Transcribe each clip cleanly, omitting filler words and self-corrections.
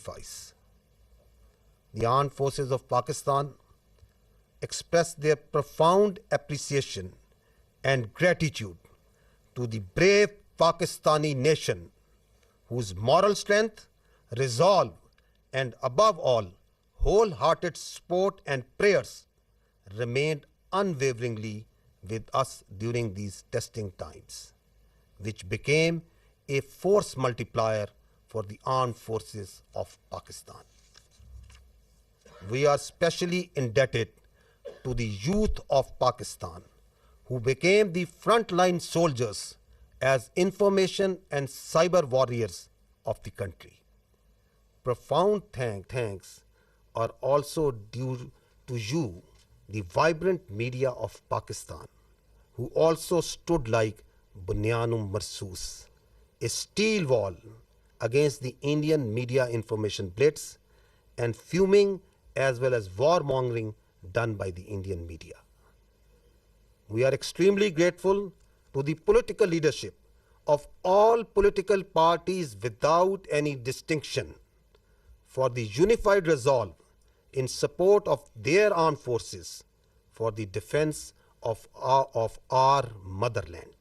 sacrifice. The armed forces of Pakistan express their profound appreciation and gratitude to the brave Pakistani nation whose moral strength, resolve, and above all, wholehearted support and prayers remained unwaveringly with us during these testing times, which became a force multiplier for the armed forces of Pakistan. We are specially indebted to the youth of Pakistan, who became the frontline soldiers as information and cyber warriors of the country. Profound thanks are also due to you, the vibrant media of Pakistan, who also stood like Bunyanum Marsoos, a steel wall against the Indian media information blitz and fuming as well as warmongering done by the Indian media. We are extremely grateful to the political leadership of all political parties without any distinction for the unified resolve in support of their armed forces for the defense of our motherland.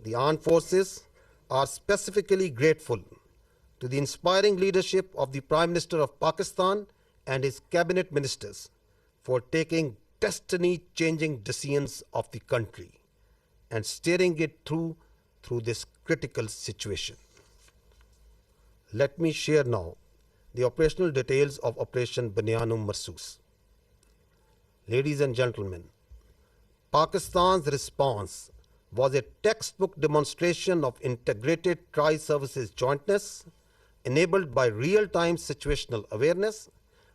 The armed forces are specifically grateful to the inspiring leadership of the Prime Minister of Pakistan and his cabinet ministers for taking destiny-changing decisions of the country and steering it through this critical situation. Let me share now the operational details of Operation Bunyanum Marsoos. Ladies and gentlemen, Pakistan's response was a textbook demonstration of integrated tri-services jointness enabled by real-time situational awareness,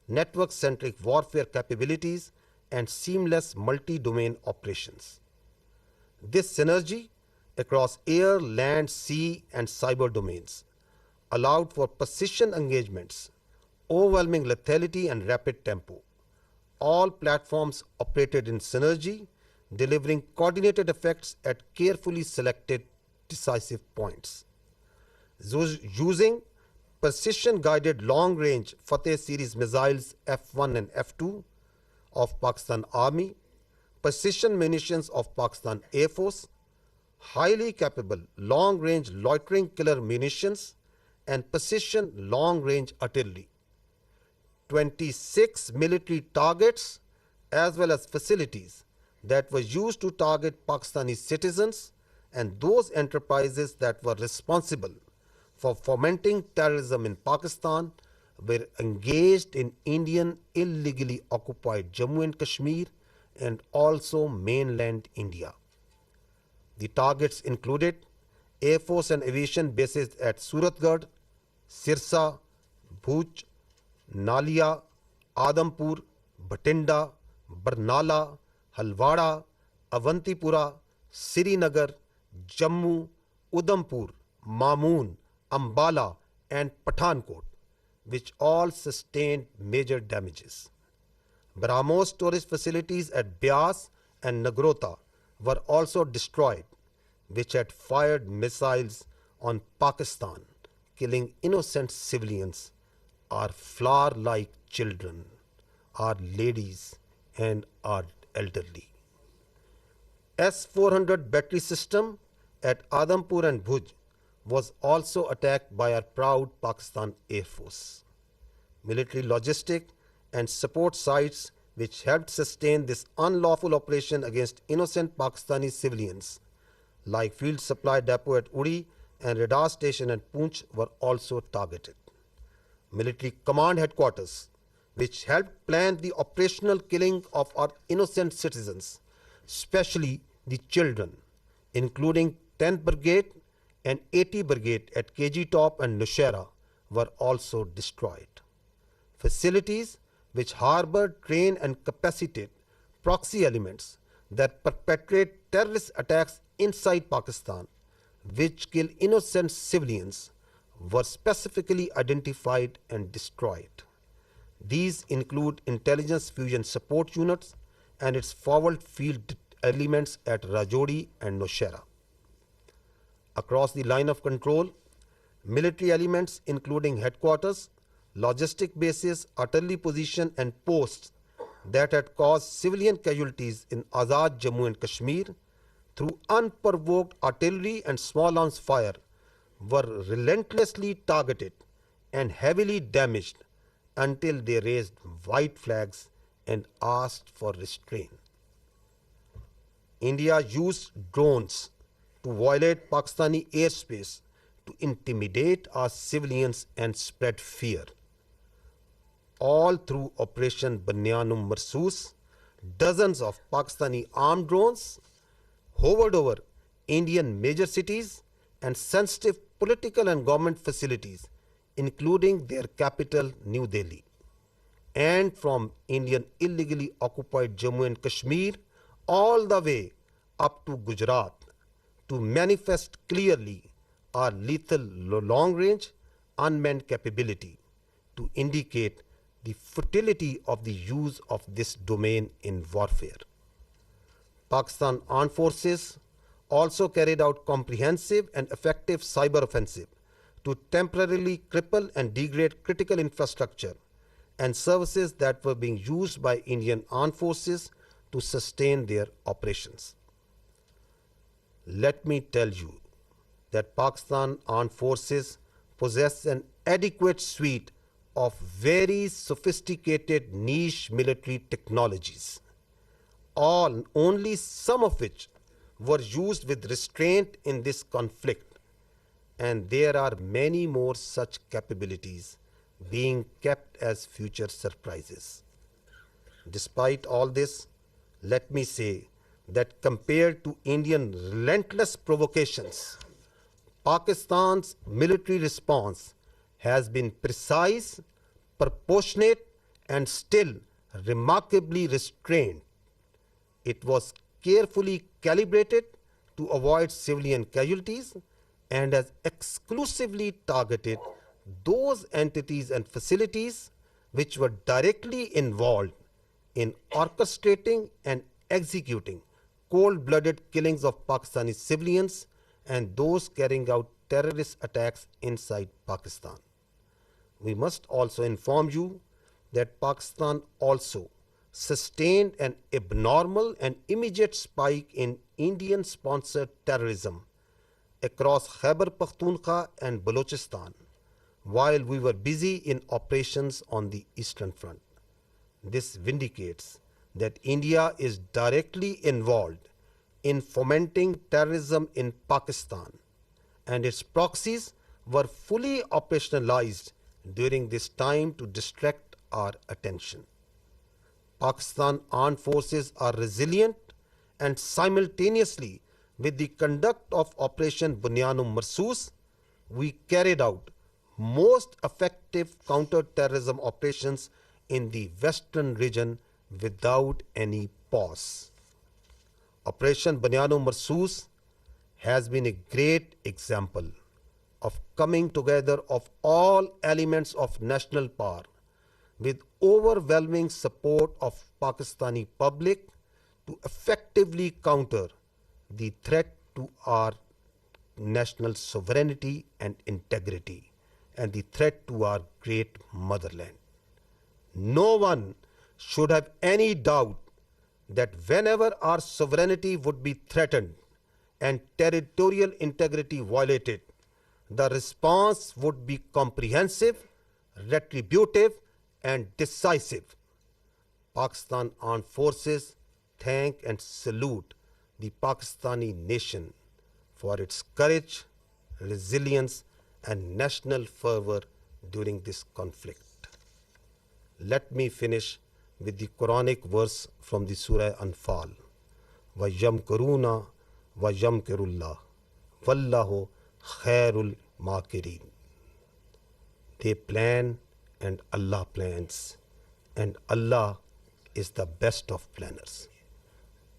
network-centric warfare capabilities, and seamless multi-domain operations. This synergy across air, land, sea, and cyber domains allowed for precision engagements, overwhelming lethality, and rapid tempo. All platforms operated in synergy, delivering coordinated effects at carefully selected decisive points. Using precision-guided long-range Fateh series missiles F-1 and F-2 of Pakistan Army, precision munitions of Pakistan Air Force, highly capable long-range loitering killer munitions, and precision long-range artillery. 26 military targets as well as facilities that were used to target Pakistani citizens and those enterprises that were responsible for fomenting terrorism in Pakistan were engaged in Indian illegally occupied Jammu and Kashmir and also mainland India. The targets included Air Force and aviation bases at Suratgarh, Sirsa, Bhuj, Nalia, Adampur, Bhatinda, Barnala, Halwara, Avantipura, Srinagar, Jammu, Udhampur, Mamoon, Ambala, and Pathankot, which all sustained major damages. BrahMos storage facilities at Beas and Nagrota were also destroyed, which had fired missiles on Pakistan, killing innocent civilians, our flower-like children, our ladies, and our elderly. S-400 battery system at Adampur and Bhuj was also attacked by our proud Pakistan Air Force. Military logistic and support sites which helped sustain this unlawful operation against innocent Pakistani civilians, like Field Supply Depot at Uri and Radar Station at Poonch, were also targeted. Military command headquarters, which helped plan the operational killing of our innocent citizens, especially the children, including 10th Brigade and 80 Brigade at KG Top and Nushaira, were also destroyed. Facilities which harbored, train, and capacitate proxy elements that perpetrate terrorist attacks inside Pakistan, which kill innocent civilians, were specifically identified and destroyed. These include intelligence fusion support units and its forward field elements at Rajouri and Nowshera. Across the line of control, military elements including headquarters, logistic bases, artillery position and posts that had caused civilian casualties in Azad Jammu and Kashmir through unprovoked artillery and small arms fire were relentlessly targeted and heavily damaged until they raised white flags and asked for restraint. India used drones to violate Pakistani airspace to intimidate our civilians and spread fear. All through Operation Banyan Marsoos, dozens of Pakistani armed drones hovered over Indian major cities and sensitive political and government facilities, including their capital, New Delhi. And from Indian illegally occupied Jammu and Kashmir all the way up to Gujarat to manifest clearly our lethal long-range unmanned capability to indicate the futility of the use of this domain in warfare. Pakistan Armed Forces also carried out comprehensive and effective cyber offensive to temporarily cripple and degrade critical infrastructure and services that were being used by Indian Armed Forces to sustain their operations. Let me tell you that Pakistan Armed Forces possess an adequate suite of very sophisticated niche military technologies, only some of which were used with restraint in this conflict, and there are many more such capabilities being kept as future surprises. Despite all this, let me say that compared to Indian relentless provocations, Pakistan's military response has been precise, proportionate, and still remarkably restrained. It was carefully calibrated to avoid civilian casualties and has exclusively targeted those entities and facilities which were directly involved in orchestrating and executing cold-blooded killings of Pakistani civilians and those carrying out terrorist attacks inside Pakistan. We must also inform you that Pakistan also sustained an abnormal and immediate spike in Indian-sponsored terrorism across Khyber Pakhtunkhwa and Balochistan while we were busy in operations on the Eastern Front. This vindicates that India is directly involved in fomenting terrorism in Pakistan, and its proxies were fully operationalized during this time to distract our attention. Pakistan Armed Forces are resilient, and simultaneously with the conduct of Operation Banyan Marsoos, we carried out most effective counter-terrorism operations in the western region without any pause. Operation Banyan Marsoos has been a great example of coming together of all elements of national power with overwhelming support of Pakistani public to effectively counter the threat to our national sovereignty and integrity and the threat to our great motherland. No one should have any doubt that whenever our sovereignty would be threatened and territorial integrity violated, the response would be comprehensive, retributive, and decisive. Pakistan Armed Forces thank and salute the Pakistani nation for its courage, resilience, and national fervor during this conflict. Let me finish with the Quranic verse from the Surah Anfal. وَيَمْكُرُونَ وَيَمْكِرُ اللَّهُ وَاللَّهُ خَيْرُ الْمَاكِرِينَ. They plan and Allah plans, and Allah is the best of planners.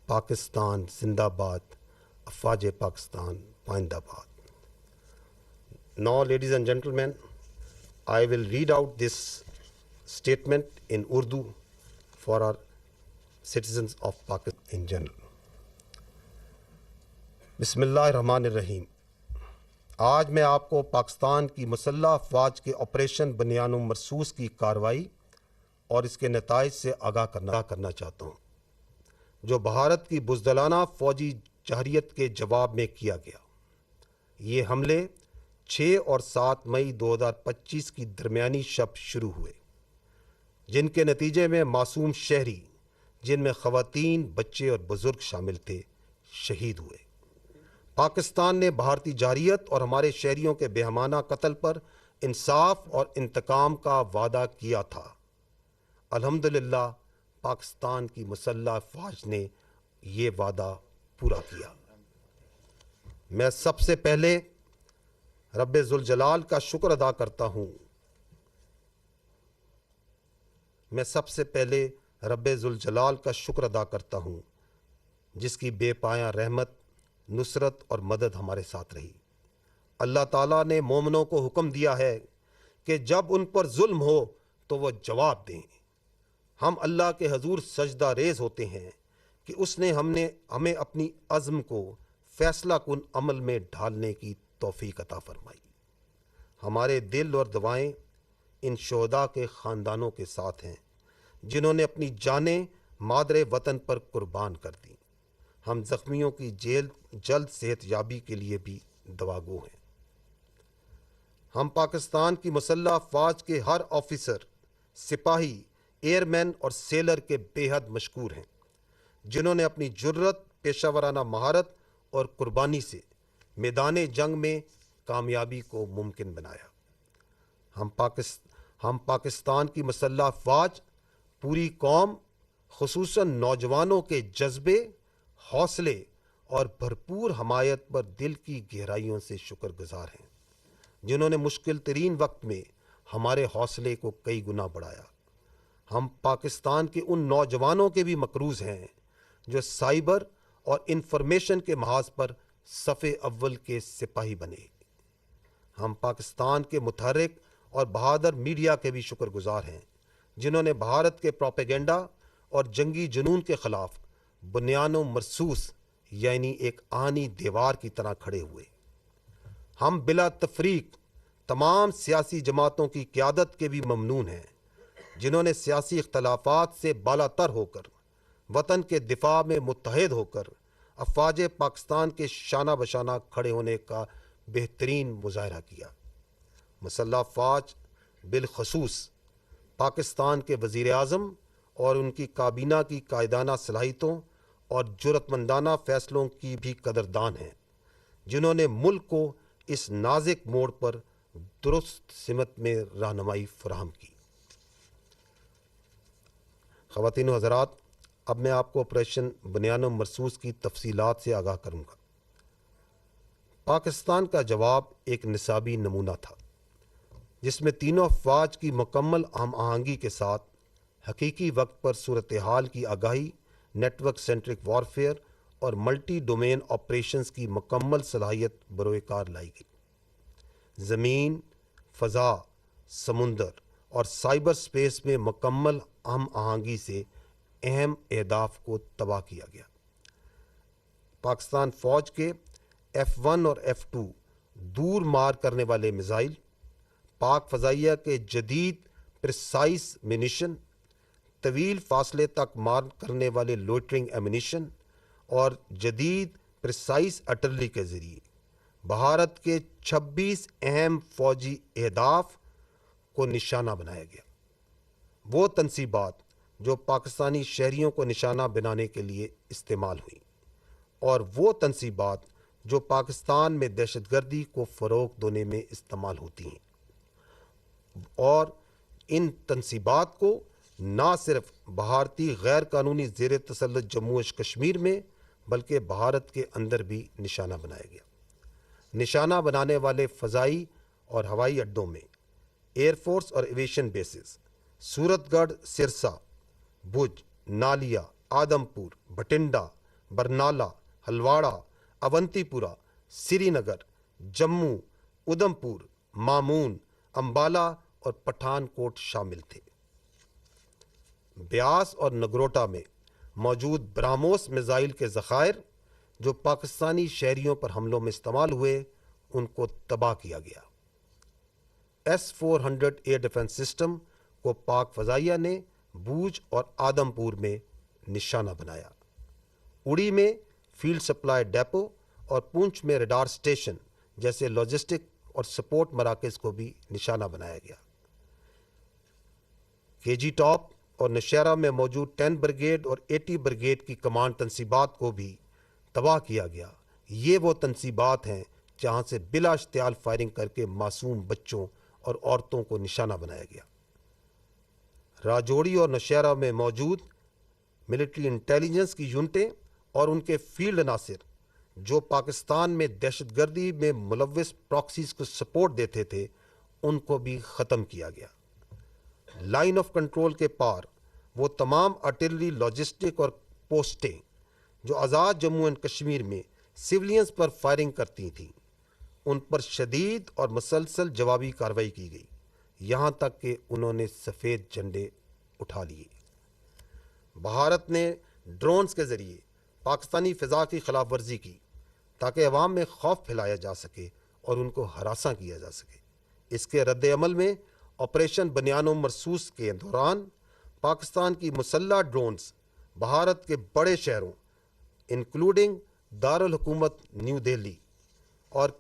Pakistan Zindabad, Afaj Pakistan Paindabad. Now, ladies and gentlemen, I will read out this statement in Urdu for our citizens of Pakistan in general. Bismillahir Rahmanir Rahim. آج میں آپ کو پاکستان کی مسلح افواج کے operation بنیان و مرصوص کی کارروائی اور اس کے نتائج سے آگاہ کرنا چاہتا ہوں، جو بھارت کی بزدلانہ فوجی جارحیت کے جواب میں کیا گیا۔ یہ حملے 6 اور 7 مئی 2025 کی درمیانی شب شروع ہوئے، جن کے نتیجے میں معصوم شہری، جن میں خواتین، بچے اور بزرگ شامل تھے، شہید ہوئے۔ پاکستان نے بھارتی جارحیت اور ہمارے شہریوں کے بےہمانہ قتل پر انصاف اور انتقام کا وعدہ کیا تھا۔ الحمدللہ پاکستان کی مسلح افواج نے یہ وعدہ پورا کیا۔ میں سب سے پہلے رب ذوالجلال کا شکر ادا کرتا ہوں جس کی بے پایاں رحمت، نصرت اور مدد ہمارے ساتھ رہی۔ اللہ تعالیٰ نے مومنوں کو حکم دیا ہے کہ جب ان پر ظلم ہو تو وہ جواب دیں۔ ہم اللہ کے حضور سجدہ ریز ہوتے ہیں کہ اس نے ہمیں اپنی عزم کو فیصلہ کن عمل میں ڈھالنے کی توفیق عطا فرمائی۔ ہمارے دل اور دعائیں ان شہداء کے خاندانوں کے ساتھ ہیں جنہوں نے اپنی جانیں مادر وطن پر قربان کر دیں۔ ہم زخمیوں کی جلد صحت یابی کے لیے بھی دعا گو ہیں۔ ہم پاکستان کی مسلح افواج کے ہر آفیسر، سپاہی، ایئر مین اور سیلر کے بے حد مشکور ہیں، جنہوں نے اپنی جرت، پیشہ ورانہ مہارت اور قربانی سے میدان جنگ میں کامیابی کو ممکن بنایا۔ ہم پاکستان کی مسلح افواج، پوری قوم، خصوصاً نوجوانوں کے جذبے، حوصلے اور بھرپور حمایت پر دل کی گہرائیوں سے شکر گزار ہیں، جنہوں نے مشکل ترین وقت میں ہمارے حوصلے کو کئی گنا بڑھایا۔ ہم پاکستان کے ان نوجوانوں کے بھی مقروض ہیں جو سائبر اور انفارمیشن کے محاذ پر صف اول کے سپاہی بنے۔ ہم پاکستان کے متحرک اور بہادر میڈیا کے بھی شکر گزار ہیں، جنہوں نے بھارت کے پروپیگنڈا اور جنگی جنون کے خلاف بنیان و مرصوص یعنی ایک آہنی دیوار کی طرح کھڑے ہوئے۔ ہم بلا تفریق تمام سیاسی جماعتوں کی قیادت کے بھی ممنون ہیں، جنہوں نے سیاسی اختلافات سے بالاتر ہو کر وطن کے دفاع میں متحد ہو کر افواج پاکستان کے شانہ بشانہ کھڑے ہونے کا بہترین مظاہرہ کیا۔ مسلح افواج، بالخصوص پاکستان کے وزیر اعظم اور ان کی کابینہ کی قائدانہ صلاحیتوں اور جرأتمندانہ فیصلوں کی بھی قدردان ہیں، جنہوں نے ملک کو اس نازک موڑ پر درست سمت میں رہنمائی فراہم کی۔ خواتین و حضرات، اب میں آپ کو آپریشن بنیان و مرصوص کی تفصیلات سے آگاہ کروں گا۔ پاکستان کا جواب ایک نصابی نمونہ تھا، جس میں تینوں افواج کی مکمل ہم آہنگی کے ساتھ حقیقی وقت پر صورتحال کی آگاہی، نیٹ ورک سینٹرک وارفیئر اور ملٹی ڈومین آپریشنز کی مکمل صلاحیت بروئے کار لائی گئی۔ زمین، فضا، سمندر اور سائبر سپیس میں مکمل ہم آہنگی سے اہم اہداف کو تباہ کیا گیا۔ پاکستان فوج کے F-1 اور F-2 دور مار کرنے والے میزائل، پاک فضائیہ کے جدید پریسائز منیشن، طویل فاصلے تک مار کرنے والے لوئٹرنگ ایمونیشن اور جدید پریسائز آرٹلری کے ذریعے بھارت کے 26 اہم فوجی اہداف کو نشانہ بنایا گیا۔ وہ تنصیبات جو پاکستانی شہریوں کو نشانہ بنانے کے لیے استعمال ہوئیں، اور وہ تنصیبات جو پاکستان میں دہشت گردی کو فروغ دینے میں استعمال ہوتی ہیں، اور ان تنصیبات کو نہ صرف بھارتی غیر قانونی زیر تسلط جموں و کشمیر میں بلکہ بھارت کے اندر بھی نشانہ بنایا گیا۔ نشانہ بنانے والے فضائی اور ہوائی اڈوں میں ایئر فورس اور ایویشن بیسز سورت گڑھ، سرسا، بھج، نالیا، آدم پور، بھٹنڈا، برنالہ، ہلواڑہ، اونتی پورہ، سری نگر، جموں، ادھم پور، مامون، امبالہ اور پٹھان کوٹ شامل تھے۔ بیاس اور نگروٹا میں موجود براموس میزائل کے ذخائر جو پاکستانی شہریوں پر حملوں میں استعمال ہوئے، ان کو تباہ کیا گیا۔ S-400 ایئر ڈیفنس سسٹم کو پاک فضائیہ نے بوجھ اور آدم پور میں نشانہ بنایا۔ اڑی میں فیلڈ سپلائی ڈیپو اور پونچھ میں ریڈار سٹیشن جیسے لاجسٹک اور سپورٹ مراکز کو بھی نشانہ بنایا گیا۔ کے جی ٹاپ اور نوشہرہ میں موجود 10 بریگیڈ اور 80 بریگیڈ کی کمانڈ تنصیبات کو بھی تباہ کیا گیا۔ یہ وہ تنصیبات ہیں جہاں سے بلا اشتعال فائرنگ کر کے معصوم بچوں اور عورتوں کو نشانہ بنایا گیا۔ راجوڑی اور نوشہرہ میں موجود ملٹری انٹیلیجنس کی یونٹیں اور ان کے فیلڈ عناصر جو پاکستان میں دہشت گردی میں ملوث پراکسیز کو سپورٹ دیتے تھے، ان کو بھی ختم کیا گیا۔ لائن آف کنٹرول کے پار وہ تمام آرٹلری، لاجسٹک اور پوسٹیں جو آزاد جموں اینڈ کشمیر میں سویلینز پر فائرنگ کرتی تھیں، ان پر شدید اور مسلسل جوابی کارروائی کی گئی، یہاں تک کہ انہوں نے سفید جھنڈے اٹھا لیے۔ بھارت نے ڈرونز کے ذریعے پاکستانی فضا کی خلاف ورزی کی تاکہ عوام میں خوف پھیلایا جا سکے اور ان کو ہراساں کیا جا سکے۔ اس کے رد عمل میں آپریشن بنیان و مرصوص کے دوران پاکستان کی مسلح ڈرونز بھارت کے بڑے شہروں انکلوڈنگ دارالحکومت نیو دہلی اور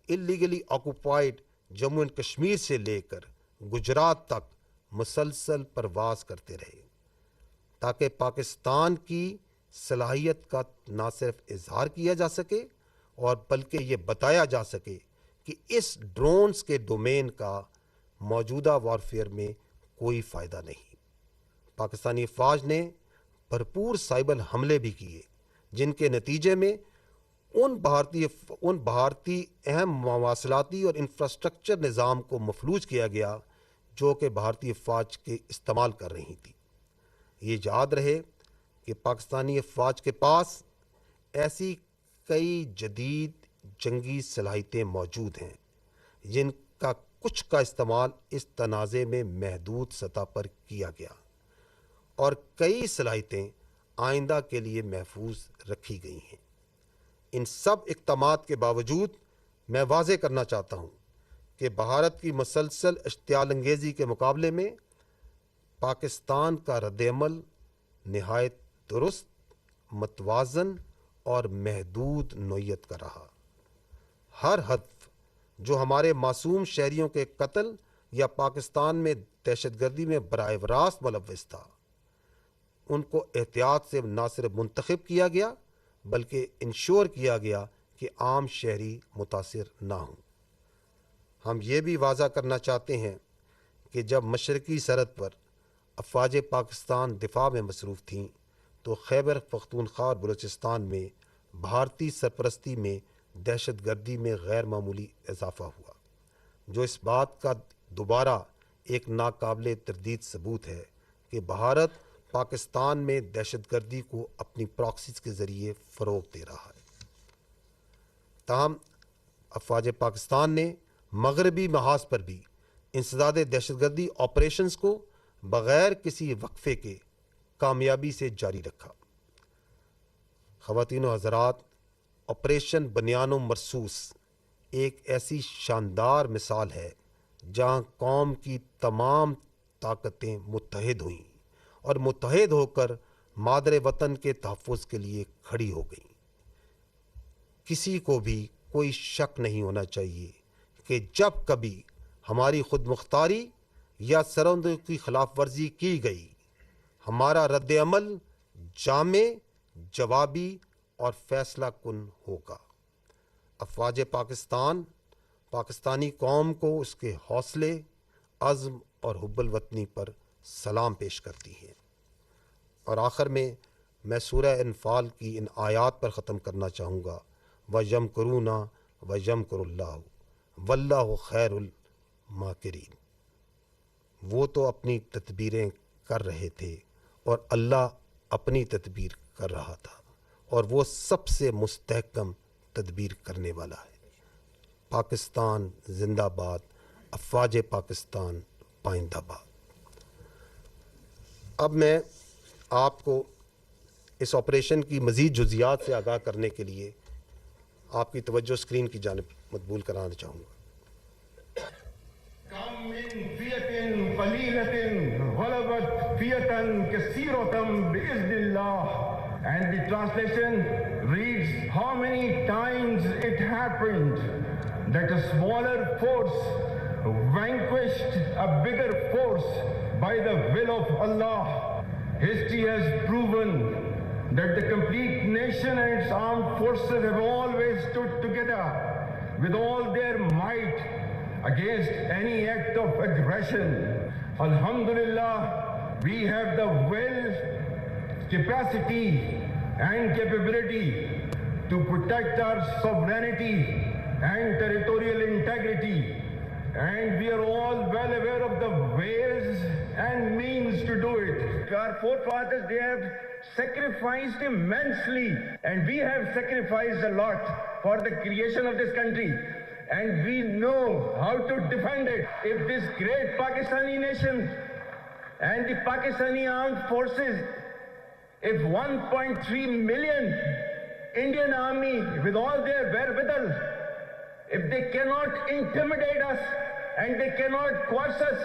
اللیگلی آکوپائڈ جموں اینڈ کشمیر سے لے کر گجرات تک مسلسل پرواز کرتے رہے، تاکہ پاکستان کی صلاحیت کا نہ صرف اظہار کیا جا سکے اور بلکہ یہ بتایا جا سکے کہ اس ڈرونز کے ڈومین کا موجودہ وارفیئر میں کوئی فائدہ نہیں۔ پاکستانی افواج نے بھرپور سائبر حملے بھی کیے، جن کے نتیجے میں ان بھارتی اہم مواصلاتی اور انفراسٹرکچر نظام کو مفلوج کیا گیا جو کہ بھارتی افواج کے استعمال کر رہی تھی۔ یہ یاد رہے کہ پاکستانی افواج کے پاس ایسی کئی جدید جنگی صلاحیتیں موجود ہیں جن کا کچھ کا استعمال اس تنازع میں محدود سطح پر کیا گیا، اور کئی صلاحیتیں آئندہ کے لیے محفوظ رکھی گئی ہیں۔ ان سب اقدامات کے باوجود میں واضح کرنا چاہتا ہوں کہ بھارت کی مسلسل اشتعال انگیزی کے مقابلے میں پاکستان کا رد عمل نہایت درست، متوازن اور محدود نوعیت کا رہا۔ ہر ہدف جو ہمارے معصوم شہریوں کے قتل یا پاکستان میں دہشت گردی میں براہ راست ملوث تھا، ان کو احتیاط سے نہ صرف منتخب کیا گیا بلکہ انشور کیا گیا کہ عام شہری متاثر نہ ہوں۔ ہم یہ بھی واضح کرنا چاہتے ہیں کہ جب مشرقی سرحد پر افواج پاکستان دفاع میں مصروف تھیں تو خیبر پختونخوا اور بلوچستان میں بھارتی سرپرستی میں دہشت گردی میں غیر معمولی اضافہ ہوا، جو اس بات کا دوبارہ ایک ناقابل تردید ثبوت ہے کہ بھارت پاکستان میں دہشت گردی کو اپنی پراکسیز کے ذریعے فروغ دے رہا ہے۔ تاہم افواج پاکستان نے مغربی محاذ پر بھی انسداد دہشت گردی آپریشنز کو بغیر کسی وقفے کے کامیابی سے جاری رکھا۔ خواتین و حضرات، آپریشن بنیان و مرصوص ایک ایسی شاندار مثال ہے جہاں قوم کی تمام طاقتیں متحد ہوئیں اور متحد ہو کر مادر وطن کے تحفظ کے لیے کھڑی ہو گئیں۔ کسی کو بھی کوئی شک نہیں ہونا چاہیے کہ جب کبھی ہماری خود مختاری یا سرحدوں کی خلاف ورزی کی گئی، ہمارا رد عمل جامع، جوابی اور فیصلہ کن ہوگا۔ افواج پاکستان پاکستانی قوم کو اس کے حوصلے، عزم اور حب الوطنی پر سلام پیش کرتی ہے۔ اور آخر میں سورہ انفال کی ان آیات پر ختم کرنا چاہوں گا، وَيَمْكُرُونَ وَيَمْكُرُ اللَّهُ وَاللَّهُ خَيْرُ الْمَاكِرِينَ۔ وہ تو اپنی تدبیریں کر رہے تھے اور اللہ اپنی تدبیر کر رہا تھا، اور وہ سب سے مستحکم تدبیر کرنے والا ہے۔ پاکستان زندہ باد، افواج پاکستان پائندہ باد۔ اب میں آپ کو اس آپریشن کی مزید جزیات سے آگاہ کرنے کے لیے آپ کی توجہ اسکرین کی جانب مدبول کرانا چاہوں گا. كم من فئة قليلة غلبت فئة كثيرة بإذن الله. And the translation reads, how many times it happened that a smaller force vanquished a bigger force by the will of Allah. History has proven that the complete nation and its armed forces have always stood together with all their might against any act of aggression. Alhamdulillah, we have the will, capacity and capability to protect our sovereignty and territorial integrity. And we are all well aware of the ways and means to do it. Our forefathers, they have sacrificed immensely, and we have sacrificed a lot for the creation of this country. And we know how to defend it. If this great Pakistani nation and the Pakistani armed forces, if 1.3 million Indian army with all their wherewithal, if they cannot intimidate us and they cannot coerce us,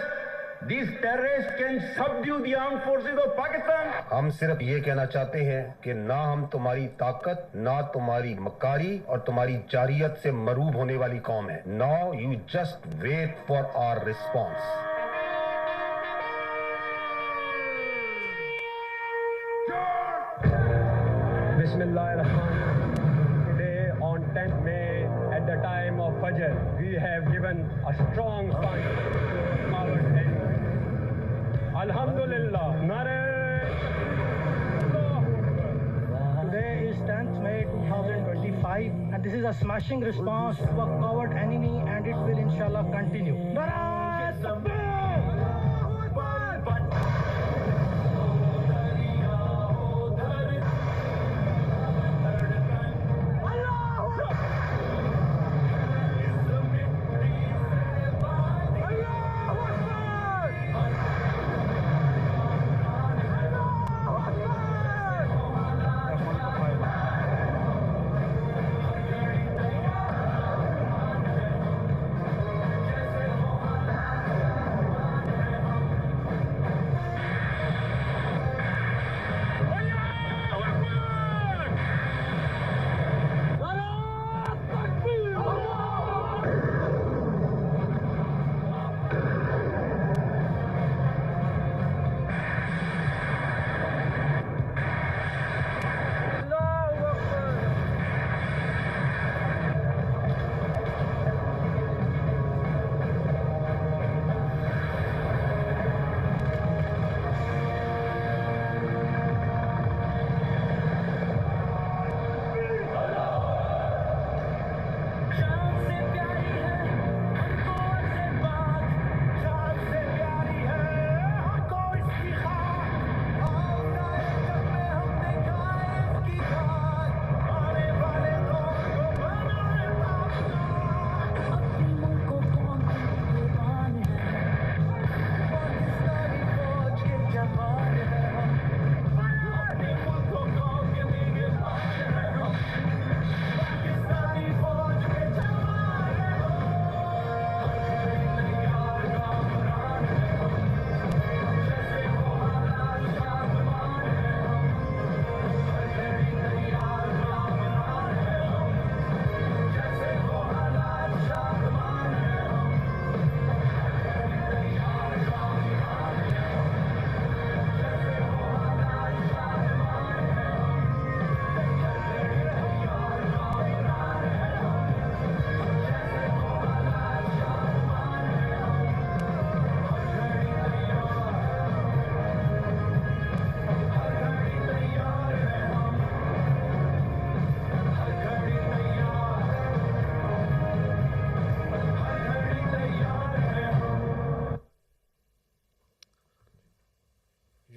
these terrorists can subdue the armed forces of Pakistan. ہم صرف یہ کہنا چاہتے ہیں کہ نہ ہم تمہاری طاقت، نہ تمہاری مکاری اور تمہاری جارحیت سے مروب ہونے والی قوم ہے. Now you just wait for our response. Bismillahirrahmanirrahim. Today on 10th May, at the time of Fajr, we have given a strong punch to our enemy. Alhamdulillah. Today is 10th May 2025 and this is a smashing response to a coward enemy and it will inshallah continue.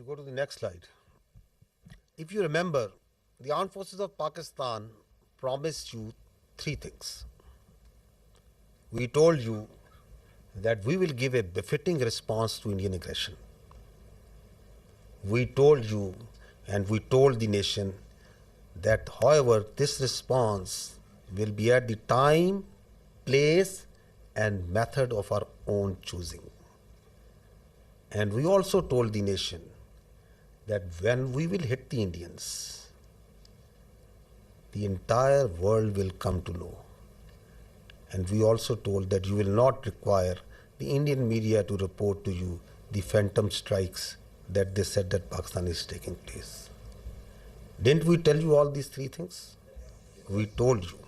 Go to the next slide. If you remember, the armed forces of Pakistan promised you three things. We told you that we will give a befitting response to Indian aggression. We told you and we told the nation that, however, this response will be at the time, place, and method of our own choosing. And we also told the nation that when we will hit the Indians, the entire world will come to know. And we also told that you will not require the Indian media to report to you the phantom strikes that they said that Pakistan is taking place. Didn't we tell you all these three things? We told you.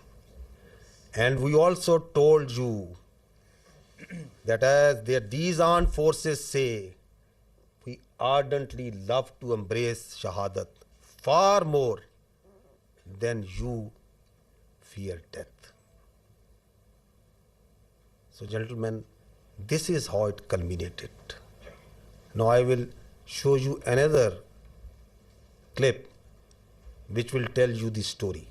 And we also told you that as these armed forces say, we ardently love to embrace Shahadat far more than you fear death. So gentlemen, this is how it culminated. Now I will show you another clip which will tell you the story.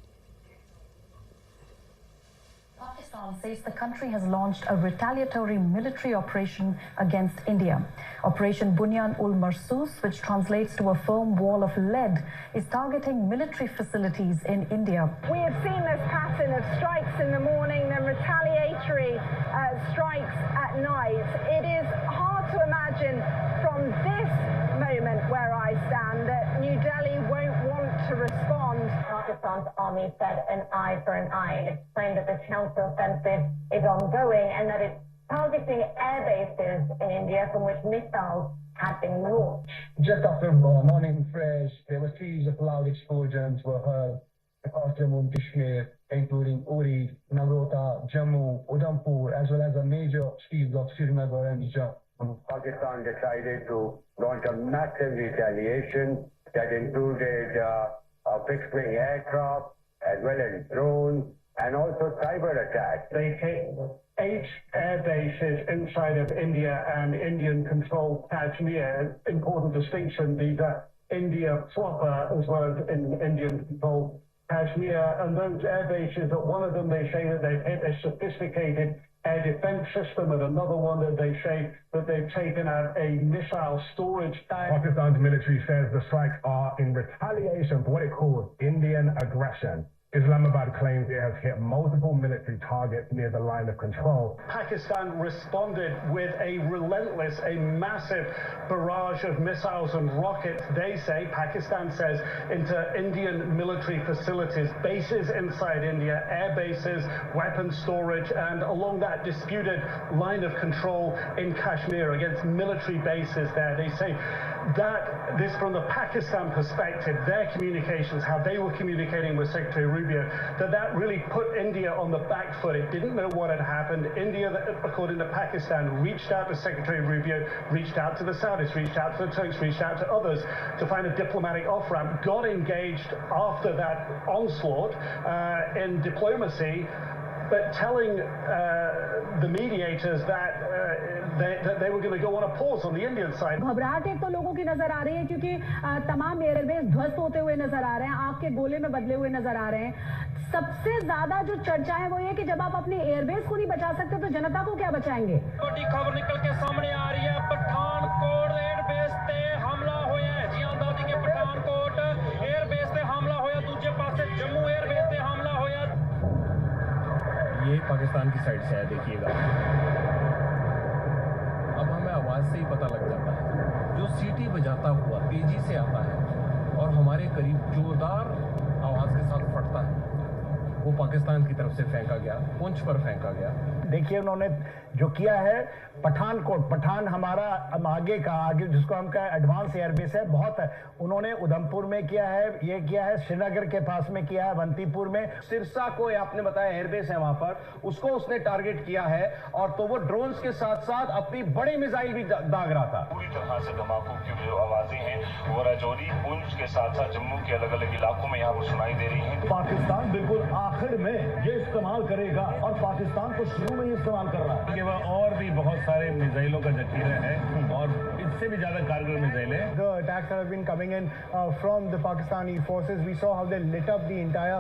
Pakistan says the country has launched a retaliatory military operation against India. Operation Bunyan-ul-Marsus, which translates to a firm wall of lead, is targeting military facilities in India. We have seen this pattern of strikes in the morning, then retaliatory strikes at night. It is hard to imagine from this moment where I stand that New Delhi won't want to respond. Pakistan's army said an eye for an eye. It's claimed that the counter-offensive is ongoing and that it's targeting air bases in India from which missiles had been launched. Just after morning fresh, there were series of loud explosions were heard across Jammu and Kashmir, including Uri, Nagrota, Jammu, Udhampur, as well as the major cities of Srinagar and Jammu. Pakistan decided to launch a massive retaliation that included fixed-wing aircraft as well as drones and also cyber attacks. They take 8 air bases inside of India and Indian-controlled Kashmir. Important distinction, these are India proper as well as in Indian-controlled Kashmir. And those air bases, one of them they say that they've hit a sophisticated air defense system, and another one that they say that they've taken out a missile storage tank. Pakistan's military says the strikes are in retaliation for what it calls Indian aggression. Islamabad claims it has hit multiple military targets near the line of control. Pakistan responded with a relentless, a massive barrage of missiles and rockets, they say, Pakistan says, into Indian military facilities, bases inside India, air bases, weapons storage, and along that disputed line of control in Kashmir against military bases there. They say that this, from the Pakistan perspective, their communications, how they were communicating with Secretary Rubio, that really put India on the back foot. It didn't know what had happened. India, according to Pakistan, reached out to Secretary Rubio, reached out to the Saudis, reached out to the Turks, reached out to others to find a diplomatic off-ramp, got engaged after that onslaught in diplomacy, but telling the mediators that they were going to go on a pause on the Indian side. घबराहट एक तो लोगों की नजर आ रही है क्योंकि तमाम एयरबेस ध्वस्त होते हुए नजर आ रहे हैं, आग के गोले में बदले हुए नजर आ रहे हैं। सबसे ज्यादा जो चर्चा है वो ये कि जब आप अपने एयरबेस को नहीं बचा सकते तो जनता को क्या बचाएंगे? बड़ी खबर निकल के सामने आ रही है, पठानकोट एयरबेस पे हमला होया है। जी हां दादी के पठानकोट एयरबेस पे हमला होया, दूसरे पासे जम्मू एयरबेस पे हमला होया। ये पाकिस्तान की साइड से है, देखिएगा। अब हमें आवाज़ से ही पता लग जाता है, जो सीटी बजाता हुआ तेजी से आता है और हमारे करीब जोरदार आवाज़ के साथ फटता है, वो पाकिस्तान की तरफ से फेंका गया, पुंछ पर फेंका गया। देखिए उन्होंने जो किया है, पठानकोट, पठान हमारा आगे का, आगे जिसको हम कहें एडवांस एयरबेस है, बहुत है। उन्होंने उधमपुर में किया है, ये किया है श्रीनगर के पास में किया है, अवंतीपुर में। सिरसा को आपने बताया एयरबेस है वहां पर, उसको उसने टारगेट किया है और तो वो ड्रोन्स के साथ साथ अपनी बड़ी मिसाइल भी दाग रहा था। पूरी तरह से धमाकों की जो आवाजें हैं वो राजौरी, पुंछ के साथ साथ जम्मू के अलग अलग इलाकों में यहाँ पर सुनाई दे रही हैं। पाकिस्तान बिल्कुल आखिर में ये इस्तेमाल करेगा और पाकिस्तान को शुरू में ही इस्तेमाल कर रहा है। और भी बहुत सारे मिसाइलों का जखीरा है और इससे से भी ज्यादा कारगर मिसाइल है. The attacks that have been coming in from the Pakistani forces, we saw how they lit up the entire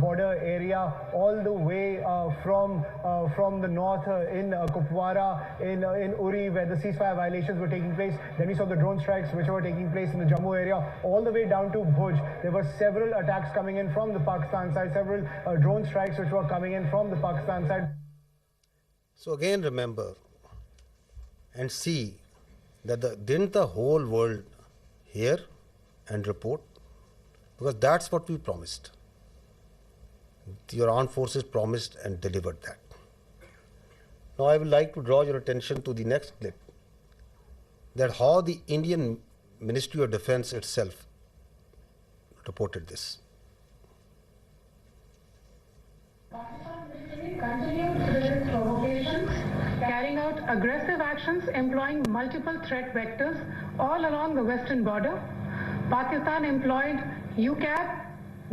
border area all the way from the north in Kupwara, in Uri, where the ceasefire violations were taking place. Then we saw the drone strikes which were taking place in the Jammu area, all the way down to Bhuj. There were several attacks coming in from the Pakistan side, several drone strikes which were coming in from the Pakistan side. So again, remember and see that didn't the whole world hear and report? Because that's what we promised. Your armed forces promised and delivered that. Now I would like to draw your attention to the next clip, that how the Indian Ministry of Defense itself reported this. Continued civilian provocations, carrying out aggressive actions employing multiple threat vectors all along the western border. Pakistan employed UCAV,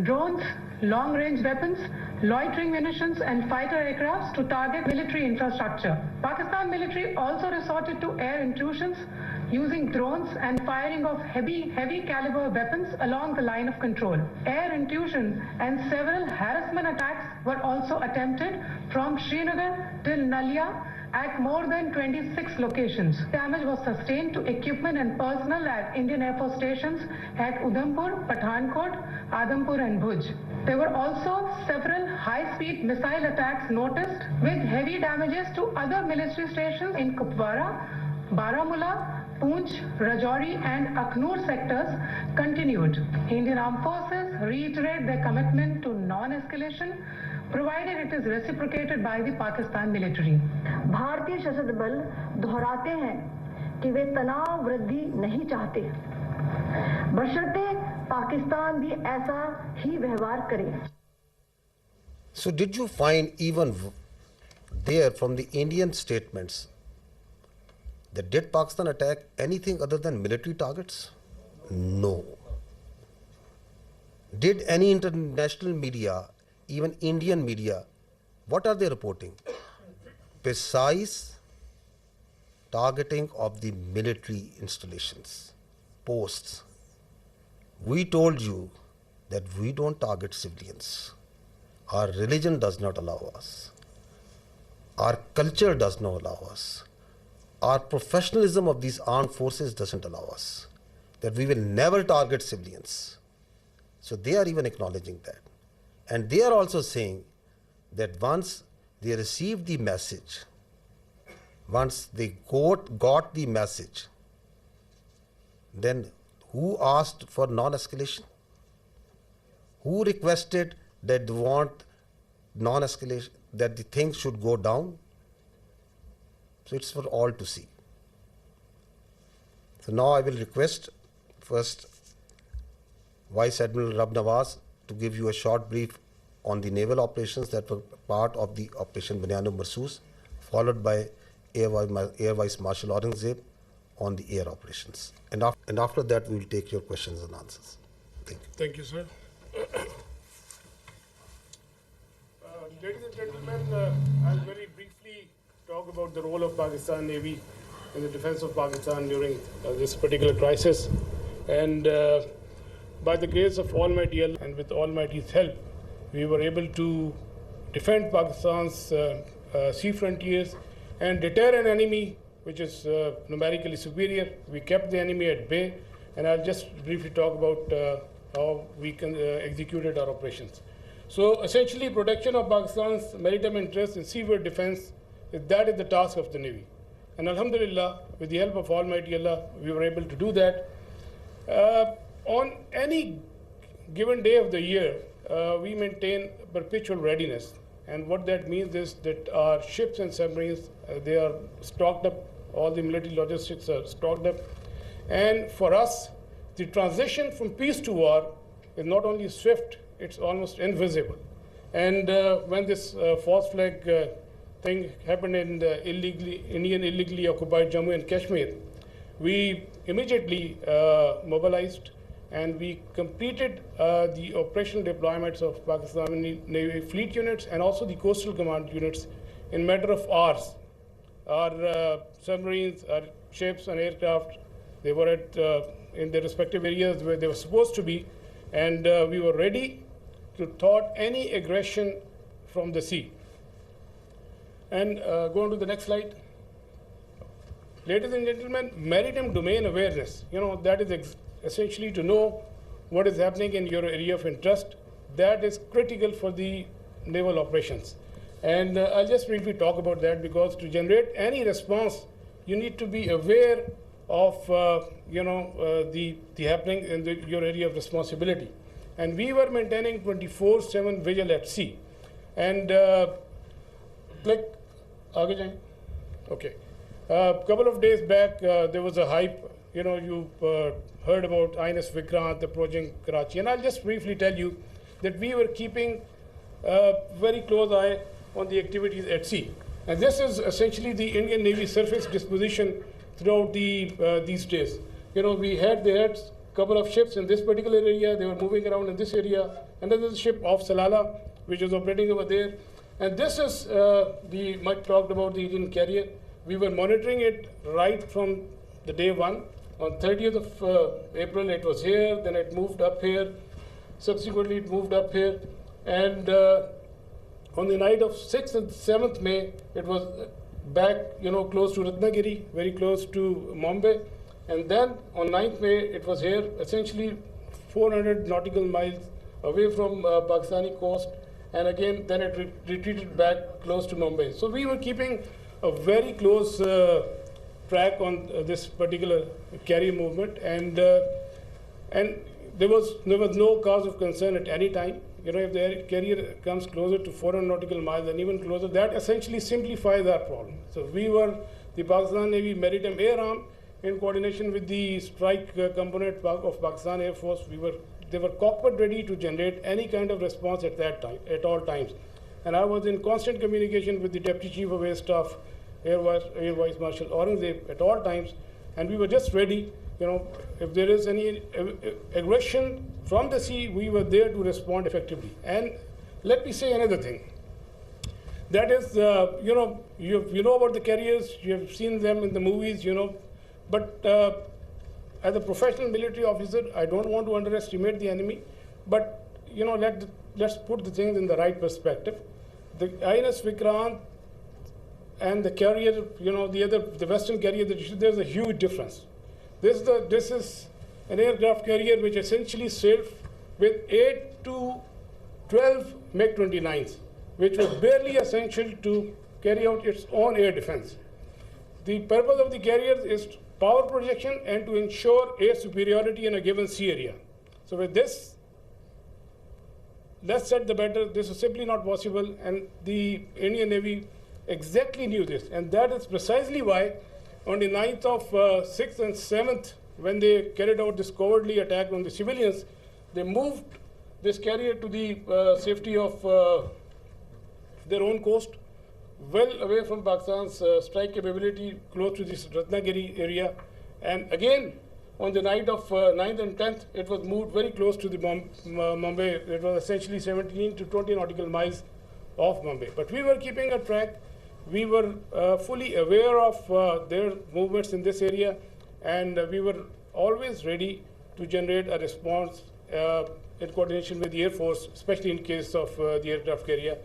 drones, long-range weapons, loitering munitions and fighter aircrafts to target military infrastructure. Pakistan military also resorted to air intrusions using drones and firing of heavy caliber weapons along the line of control. Air intrusion and several harassment attacks were also attempted from Srinagar till Nalia at more than 26 locations. Damage was sustained to equipment and personnel at Indian Air Force stations at Udhampur, Pathankot, Adhampur and Bhuj. There were also several high-speed missile attacks noticed with heavy damages to other military stations in Kupwara, Baramulla, Poonch, Rajouri and Kohenoor sectors continued. Indian Armed Forces reiterate their commitment to non-escalation, provided it is reciprocated by the Pakistan military. भारतीय सशस्त्र बल दोहराते हैं कि वे तनाव वृद्धि नहीं चाहते, बशर्ते पाकिस्तान भी ऐसा ही व्यवहार करे. So did you find even there from the Indian statements that did Pakistan attack anything other than military targets? No. Did any international media, even Indian media, what are they reporting? Precise targeting of the military installations, posts. We told you that we don't target civilians. Our religion does not allow us. Our culture does not allow us. Our professionalism of these armed forces doesn't allow us. That we will never target civilians. So they are even acknowledging that. And they are also saying that once they received the message, once they got the message, then who asked for non-escalation? Who requested that they want non-escalation, that the things should go down? So it's for all to see. So now I will request first Vice Admiral Rab Nawaz to give you a short brief on the naval operations that were part of the Operation Bunyan Marsoos, followed by Air Vice Marshal Aurangzeb on the air operations. And after that, we will take your questions and answers. Thank you. Thank you, sir. Ladies and gentlemen, I'll very briefly talk about the role of Pakistan Navy in the defense of Pakistan during this particular crisis. And by the grace of Almighty Allah and with Almighty's help, we were able to defend Pakistan's sea frontiers and deter an enemy which is numerically superior. We kept the enemy at bay, and I'll just briefly talk about how we executed our operations. So essentially, protection of Pakistan's maritime interests in seaworld defense, that is the task of the Navy. And Alhamdulillah, with the help of Almighty Allah, we were able to do that. On any given day of the year, we maintain perpetual readiness. And what that means is that our ships and submarines, they are stocked up, all the military logistics are stocked up. And for us, the transition from peace to war is not only swift, it's almost invisible. And when this false flag thing happened in the Indian illegally occupied Jammu and Kashmir, we immediately mobilized and we completed the operational deployments of Pakistani Navy fleet units and also the coastal command units in a matter of hours. Our submarines, our ships and aircraft They were in their respective areas where they were supposed to be, and we were ready to thwart any aggression from the sea. And go on to the next slide. Ladies and gentlemen, maritime domain awareness, that is essentially to know what is happening in your area of interest. That is critical for the naval operations. And I'll just briefly talk about that, because to generate any response, you need to be aware of the happening in your area of responsibility. And we were maintaining 24/7 vigil at sea. And click, aage jaye. Okay. A couple of days back, there was a hype. You heard about INS Vikrant approaching Karachi. And I'll just briefly tell you that we were keeping a very close eye on the activities at sea. And this is essentially the Indian Navy surface disposition throughout these days. They had a couple of ships in this particular area. They were moving around in this area. And then there's a ship off Salalah, which was operating over there. And this is the much talked about the Indian carrier. We were monitoring it right from the day one. On 30th of April, it was here. Then it moved up here. Subsequently, it moved up here. And on the night of 6th and 7th May, it was back, close to Ratnagiri, very close to Mumbai. And then on 9th May, it was here, essentially 400 nautical miles away from Pakistani coast. And again, then it retreated back close to Mumbai. So we were keeping a very close track on this particular carrier movement. And there was no cause of concern at any time. If the carrier comes closer to 400 nautical miles and even closer, that essentially simplifies our problem. So we were, the Pakistan Navy Maritime Air Arm, in coordination with the strike component of Pakistan Air Force, they were cockpit ready to generate any kind of response at that time, at all times. And I was in constant communication with the Deputy Chief of Air Staff, Air Vice Marshal Aurangzeb, at all times, and we were just ready. If there is any aggression from the sea, we were there to respond effectively. And let me say another thing. That is, you know about the carriers, you have seen them in the movies, but as a professional military officer, I don't want to underestimate the enemy, but let's put the things in the right perspective. The INS Vikrant and the carrier, the Western carrier, there's a huge difference. This is an aircraft carrier which essentially sailed with 8 to 12 MiG-29s, which was barely essential to carry out its own air defense. The purpose of the carrier is power projection and to ensure air superiority in a given sea area. So with this, less said the better. This is simply not possible, and the Indian Navy exactly knew this, and that is precisely why on the 9th of 6th and 7th, when they carried out this cowardly attack on the civilians, they moved this carrier to the safety of their own coast, well away from Pakistan's strike capability, close to this Ratnagiri area. And again, on the night of 9th and 10th, it was moved very close to the Mumbai. It was essentially 17 to 20 nautical miles off Mumbai. But we were keeping a track. We were fully aware of their movements in this area, and we were always ready to generate a response in coordination with the Air Force, especially in case of the aircraft carrier.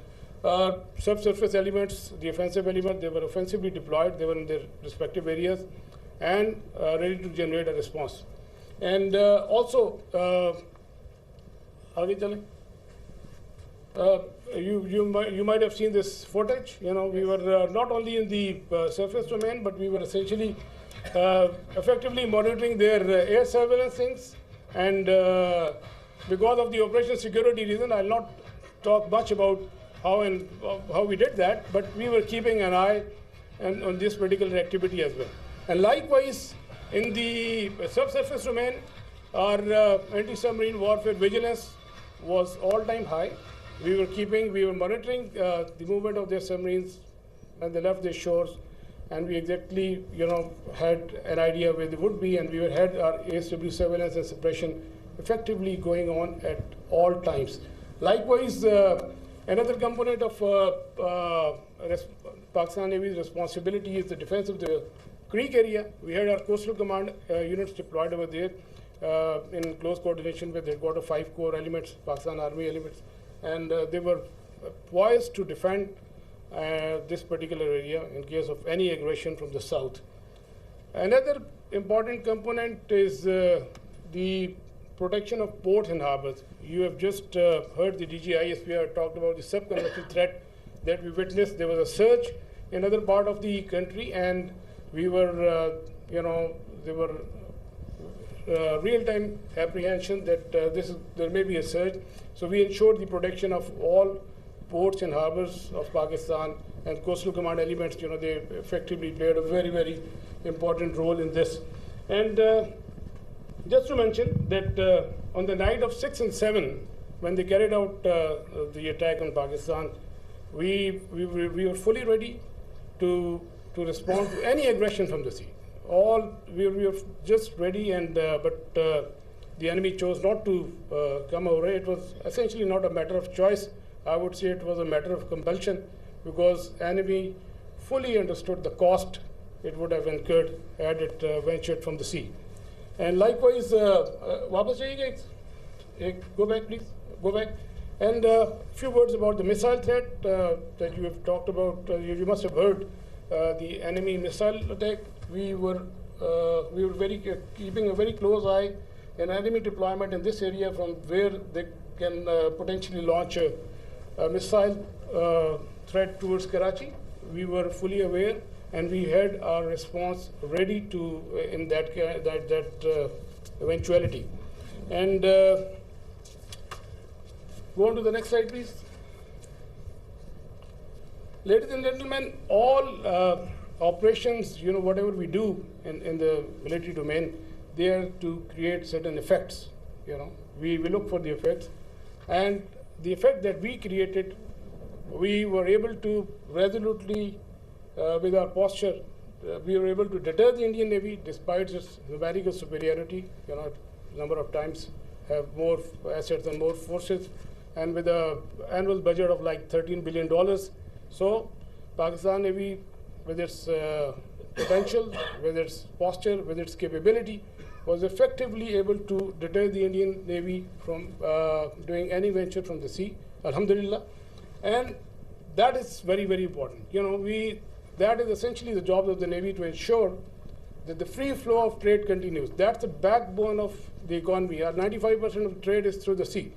Subsurface elements, the offensive element, they were offensively deployed. They were in their respective areas and ready to generate a response. And also, you might have seen this footage. We were not only in the surface domain, but we were essentially effectively monitoring their air surveillance things. And because of the operation security reason, I'll not talk much about how we did that, but we were keeping an eye on this particular activity as well. And likewise, in the subsurface domain, our anti-submarine warfare vigilance was all-time high. We were monitoring the movement of their submarines when they left their shores, and we exactly, had an idea where they would be, and we had our ASW surveillance and suppression effectively going on at all times. Likewise, another component of Pakistan Navy's responsibility is the defense of the Creek area, we had our coastal command units deployed over there in close coordination with headquarters 5 Corps elements, Pakistan Army elements, and they were poised to defend this particular area in case of any aggression from the south. Another important component is the protection of ports and harbors. You have just heard the DGISPR talked about the subconventional threat that we witnessed. There was a surge in other part of the country, and we were, there were real-time apprehension that there may be a surge. So we ensured the protection of all ports and harbors of Pakistan, and coastal command elements, they effectively played a very, very important role in this. And just to mention that on the night of 6 and 7, when they carried out the attack on Pakistan, we were fully ready to respond to any aggression from the sea. We were just ready, and but the enemy chose not to come over. It was essentially not a matter of choice. I would say it was a matter of compulsion, because enemy fully understood the cost it would have incurred had it ventured from the sea. And likewise, वापस जाइएगा, go back please, go back. And a few words about the missile threat that you have talked about. You must have heard the enemy missile attack. We were keeping a very close eye on enemy deployment in this area, from where they can potentially launch a missile threat towards Karachi. We were fully aware, and we had our response ready to in that eventuality. And go on to the next slide, please. Ladies and gentlemen, all operations, whatever we do in the military domain, they are to create certain effects. We look for the effects, and the effect that we created, we were able to resolutely, with our posture, we were able to deter the Indian Navy despite its numerical superiority. Number of times have more assets and more forces, and with an annual budget of like $13 billion. So Pakistan Navy, with its potential, with its posture, with its capability, was effectively able to deter the Indian Navy from doing any venture from the sea, alhamdulillah. And that is very, very important. That is essentially the job of the Navy, to ensure that the free flow of trade continues. That's the backbone of the economy. Our 95% of trade is through the sea.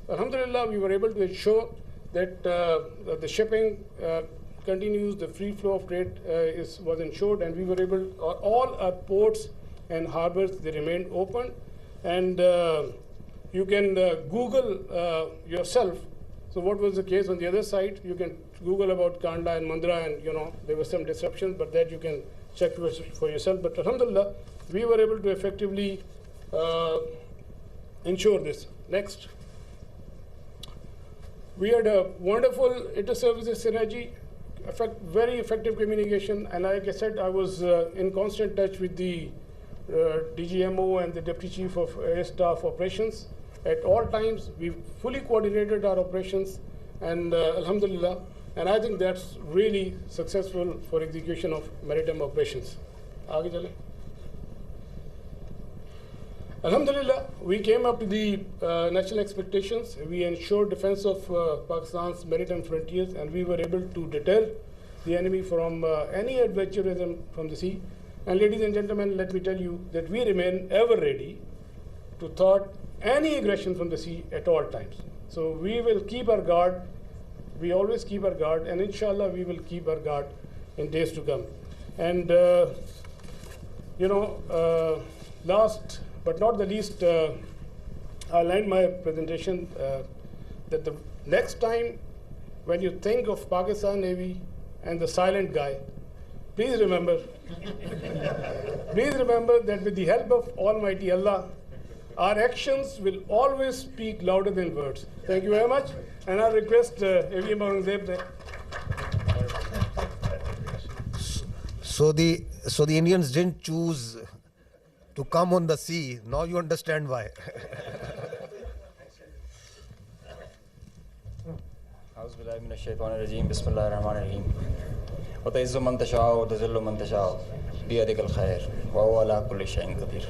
Alhamdulillah, we were able to ensure that the shipping continues, the free flow of trade was ensured, and we were able, all our ports and harbors, they remained open. And you can Google yourself. So what was the case on the other side? You can Google about Kanda and Mandra, and there was some disruption, but that you can check for yourself. But alhamdulillah, we were able to effectively ensure this. Next. We had a wonderful inter-services synergy, very effective communication, and like I said, I was in constant touch with the DGMO and the Deputy Chief of Air Staff Operations. At all times, we fully coordinated our operations, and alhamdulillah, and I think that's really successful for execution of maritime operations. Aage chale. Alhamdulillah, we came up to the national expectations. We ensured defense of Pakistan's maritime frontiers, and we were able to deter the enemy from any adventurism from the sea. And ladies and gentlemen, let me tell you that we remain ever ready to thwart any aggression from the sea at all times. So we will keep our guard. We always keep our guard, and inshallah we will keep our guard in days to come. And last but not the least, I'll end my presentation that the next time when you think of Pakistan Navy and the silent guy, please remember that with the help of Almighty Allah, our actions will always speak louder than words. Thank you very much, and I request AVM Aurangzeb. So the Indians didn't choose to come on the sea. Now you understand why. وتعز من تشاء وتذل من تشاء biyadikal khair wa huwa ala kulli shay'in qadir.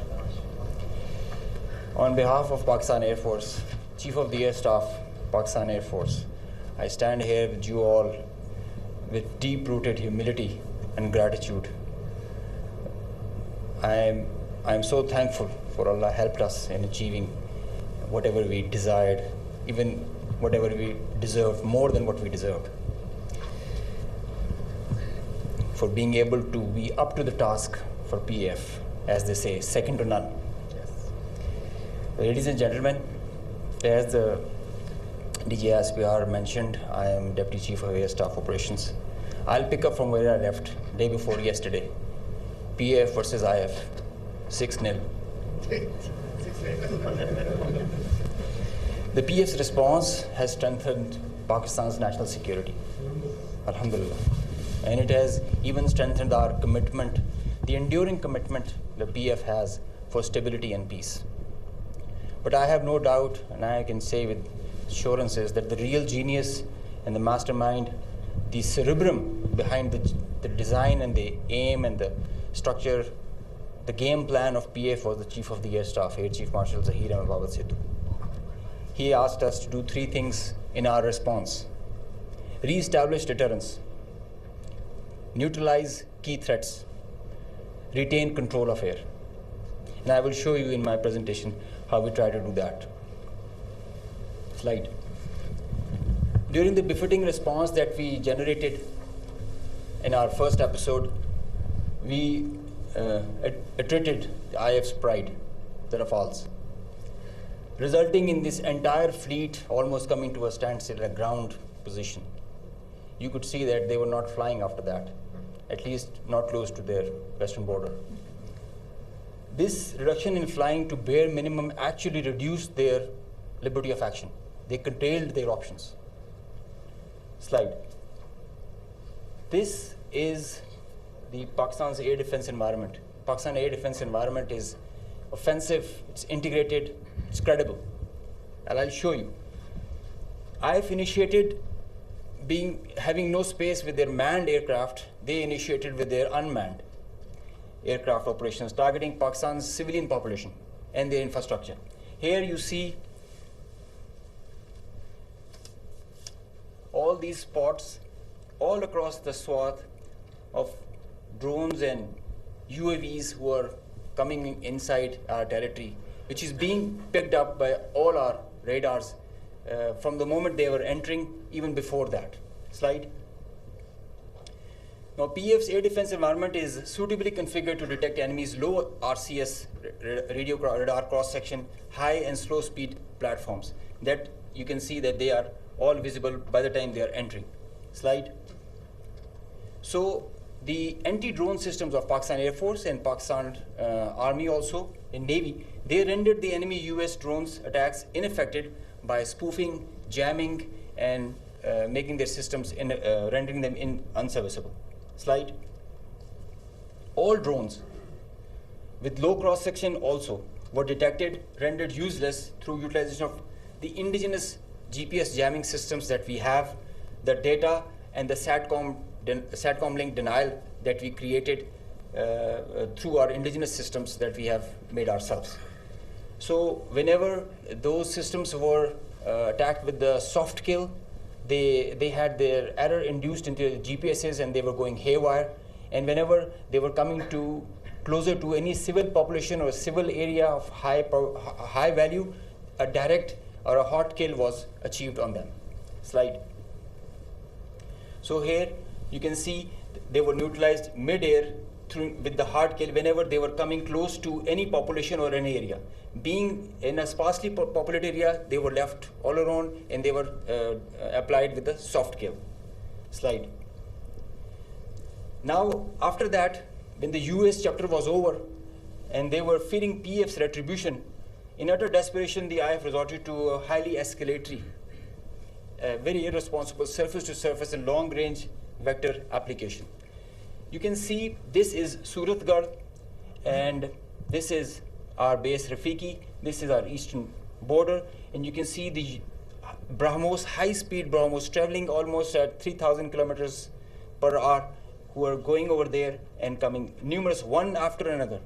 On behalf of Pakistan Air Force, Chief of the Air Staff, Pakistan Air Force, I stand here with you all with deep-rooted humility and gratitude. I am so thankful for Allah helped us in achieving whatever we desired, even whatever we deserved, more than what we deserved. For being able to be up to the task for PF, as they say, second to none. Ladies and gentlemen, as the DGISPR mentioned, I am Deputy Chief of Air Staff Operations. I'll pick up from where I left day before yesterday. PF versus IF, 6-0. The PF's response has strengthened Pakistan's national security, alhamdulillah. And it has even strengthened our commitment, the enduring commitment the PF has for stability and peace. But I have no doubt, and I can say with assurances, that the real genius and the mastermind, the cerebrum behind the design and the aim and the structure, the game plan of PF was the Chief of the Air Staff, Air Chief Marshal Zahir Ahmed Sidhu. He asked us to do 3 things in our response: re-establish deterrence, neutralize key threats, retain control of air. And I will show you in my presentation how we try to do that. Slide. During the befitting response that we generated in our first episode, we attrited the IF's pride, the Rafales, resulting in this entire fleet almost coming to a standstill at ground position. You could see that they were not flying after that, at least not close to their western border. This reduction in flying to bare minimum actually reduced their liberty of action. They curtailed their options. Slide. This is the Pakistan's air defense environment. Pakistan air defense environment is offensive, it's integrated, it's credible. And I'll show you. IF initiated having no space with their manned aircraft, they initiated with their unmanned aircraft operations, targeting Pakistan's civilian population and their infrastructure. Here you see all these spots all across the swath of drones and UAVs who are coming inside our territory, which is being picked up by all our radars from the moment they were entering, even before that. Slide. Now, PF's air defense environment is suitably configured to detect enemies' low RCS radio radar cross-section, high and slow speed platforms. That you can see that they are all visible by the time they are entering. Slide. So the anti-drone systems of Pakistan Air Force and Pakistan Army also, in Navy, they rendered the enemy US drones attacks ineffective by spoofing, jamming, and making their systems, rendering them unserviceable. Slide. All drones with low cross-section also were detected, rendered useless through utilization of the indigenous GPS jamming systems that we have, the data and the SATCOM link denial that we created through our indigenous systems that we have made ourselves. So whenever those systems were attacked with the soft kill, they had their error induced into the GPSs and they were going haywire. And whenever they were coming closer to any civil population or civil area of high value, a direct or a hot kill was achieved on them. Slide. So here you can see they were neutralized mid-air with the hard kill whenever they were coming close to any population or any area. Being in a sparsely populated area, they were left all around and they were applied with the soft kill. Slide. Now, after that, when the US chapter was over and they were fearing PF's retribution, in utter desperation, the IF resorted to a highly escalatory, very irresponsible surface-to-surface and long-range vector application. You can see this is Suratgarh and this is our base Rafiki. This is our eastern border, and you can see the BrahMos, high-speed BrahMos, traveling almost at 3,000 kilometers per hour who are going over there and coming, numerous, one after another.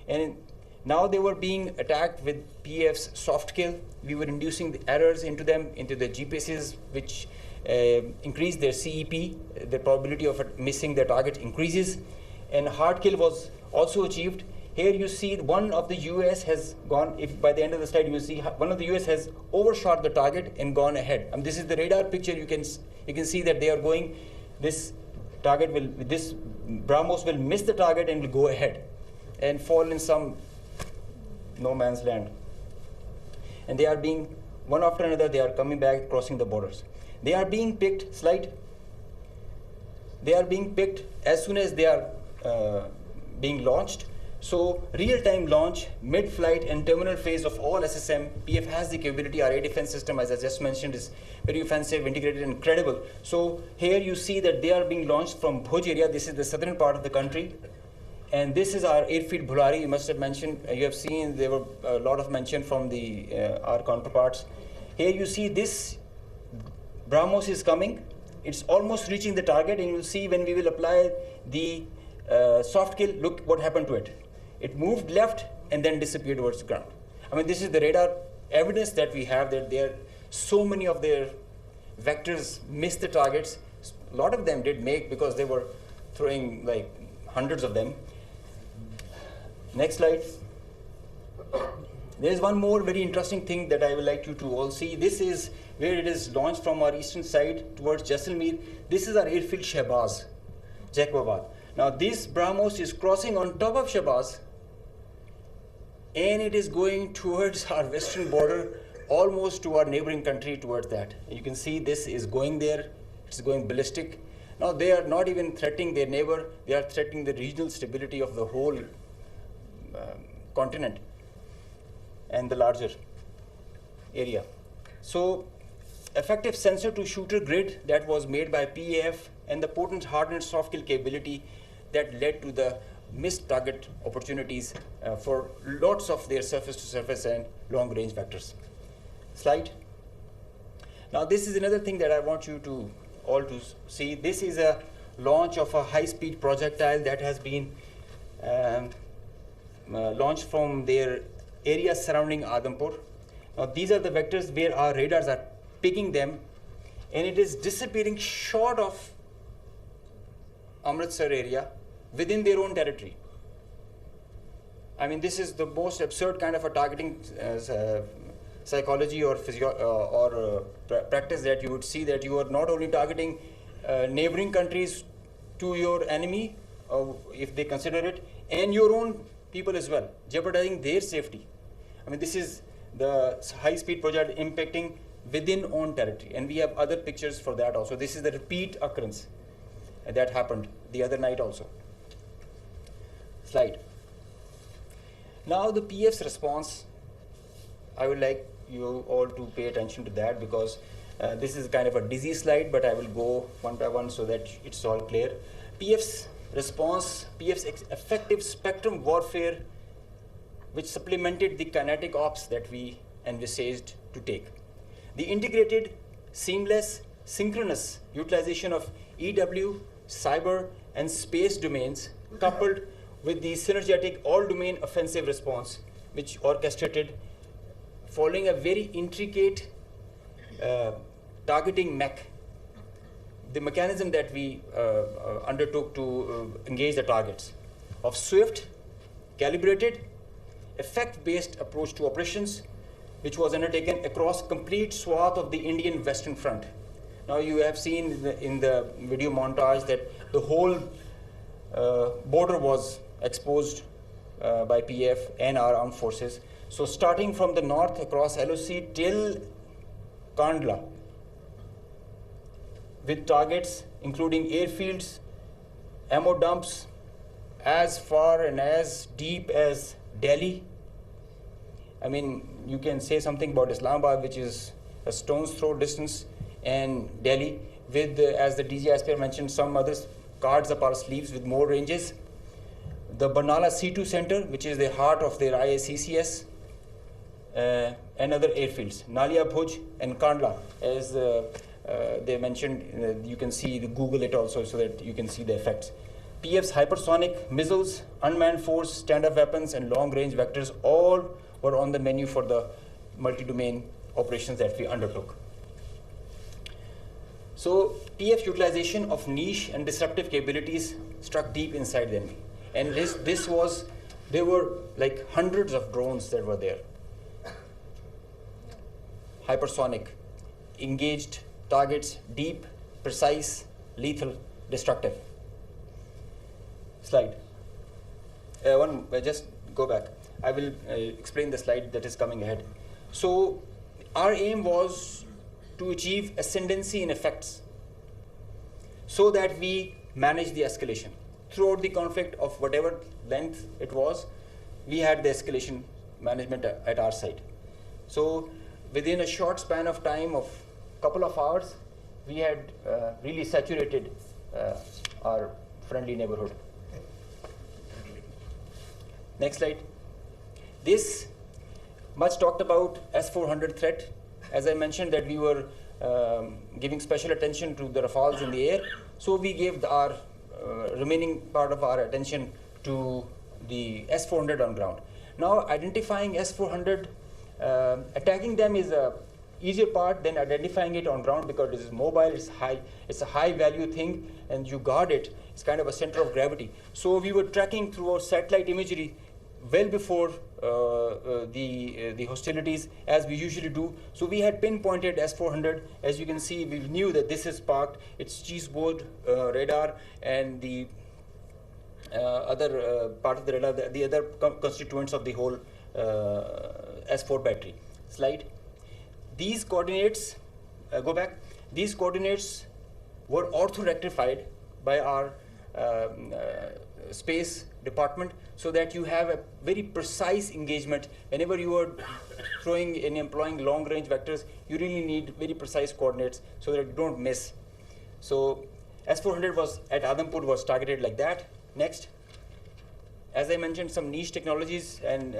And now they were being attacked with PF's soft kill. We were inducing the errors into them, into the GPSs, which increased their CEP. The probability of missing their target increases. And hard kill was also achieved. Here you see one of the US has gone, if by the end of the slide you will see one of the US has overshot the target and gone ahead. This is the radar picture. You can see that they are going, this BrahMos will miss the target and will go ahead and fall in some no man's land. And they are being, one after another, they are coming back, crossing the borders. They are being picked, they are being picked as soon as they are being launched. So real-time launch, mid-flight and terminal phase of all SSM, PF has the capability. Our air defense system, as I just mentioned, is very offensive, integrated, and credible. So here you see that they are being launched from Bhuj area. This is the southern part of the country. And this is our airfield Bhulari. You must have mentioned, you have seen there were a lot of mention from our counterparts. Here you see this BrahMos is coming. It's almost reaching the target, and you'll see when we will apply the soft kill, look what happened to it. It moved left and then disappeared towards the ground. This is the radar evidence that we have, that there so many of their vectors missed the targets. A lot of them did make, because they were throwing like hundreds of them. Next slide. There is one more very interesting thing that I would like you to all see. This is where it is launched from our eastern side towards Jaisalmer. This is our airfield Shahbaz, Jacobabad. Now this BrahMos is crossing on top of Shahbaz, and it is going towards our western border, almost to our neighboring country, towards that. You can see this is going there, it's going ballistic. Now they are not even threatening their neighbor, they are threatening the regional stability of the whole continent and the larger area. So effective sensor to shooter grid that was made by PAF, and the potent hardened soft kill capability that led to the missed target opportunities for lots of their surface to surface and long range vectors. Slide. Now this is another thing that I want you to all to see. This is a launch of a high speed projectile that has been launched from their area surrounding Adampur. Now these are the vectors where our radars are picking them, and it is disappearing short of Amritsar area within their own territory. This is the most absurd kind of a targeting psychology or practice that you would see, that you are not only targeting neighboring countries to your enemy, if they consider it, and your own people as well, jeopardizing their safety. This is the high-speed project impacting within own territory, and we have other pictures for that also. This is the repeat occurrence that happened the other night also. Slide. Now the PF's response, I would like you all to pay attention to that, because this is kind of a dizzy slide, but I will go one by one so that it's all clear. PF's response, PF's effective spectrum warfare, which supplemented the kinetic ops that we envisaged to take. The integrated, seamless, synchronous utilization of EW, cyber, and space domains, coupled with the synergetic all-domain offensive response, which orchestrated following a very intricate targeting mech, the mechanism that we undertook to engage the targets, of swift, calibrated, effect-based approach to operations, which was undertaken across complete swath of the Indian Western Front. Now you have seen in the video montage that the whole border was exposed by PF and our armed forces. So starting from the north across LOC till Kandla, with targets including airfields, ammo dumps, as far and as deep as Delhi. You can say something about Islamabad, which is a stone's throw distance, and Delhi, with, as the DGISPR mentioned, some other cards up our sleeves with more ranges. The Barnala C2 center, which is the heart of their IACCS, and other airfields, Nalia Bhuj and Kandla, as they mentioned, you can see, Google it also so that you can see the effects. PF's hypersonic missiles, unmanned force, standard weapons, and long-range vectors all were on the menu for the multi-domain operations that we undertook. So PF's utilization of niche and disruptive capabilities struck deep inside the enemy. And there were like hundreds of drones that were there. Hypersonic, engaged targets, deep, precise, lethal, destructive. Slide. Just go back. I will explain the slide that is coming ahead. So our aim was to achieve ascendancy in effects so that we manage the escalation. Throughout the conflict of whatever length it was, we had the escalation management at our side. So within a short span of time of a couple of hours, we had really saturated our friendly neighborhood. Next slide. This much talked about S-400 threat. As I mentioned that we were giving special attention to the Rafales in the air, so we gave our remaining part of our attention to the S-400 on ground. Now identifying S-400, attacking them is a easier part than identifying it on ground because it is mobile, it's a high value thing, and you guard it. It's kind of a center of gravity. So we were tracking through our satellite imagery well before the hostilities, as we usually do. So we had pinpointed S-400. As you can see, we knew that this is parked. It's cheeseboard radar, and the other part of the radar, the other constituents of the whole S4 battery. Slide. These coordinates, go back. These coordinates were ortho-rectified by our space department, so that you have a very precise engagement. Whenever you are throwing and employing long-range vectors, you really need very precise coordinates so that you don't miss. So S-400 was at Adampur was targeted like that. Next. As I mentioned, some niche technologies and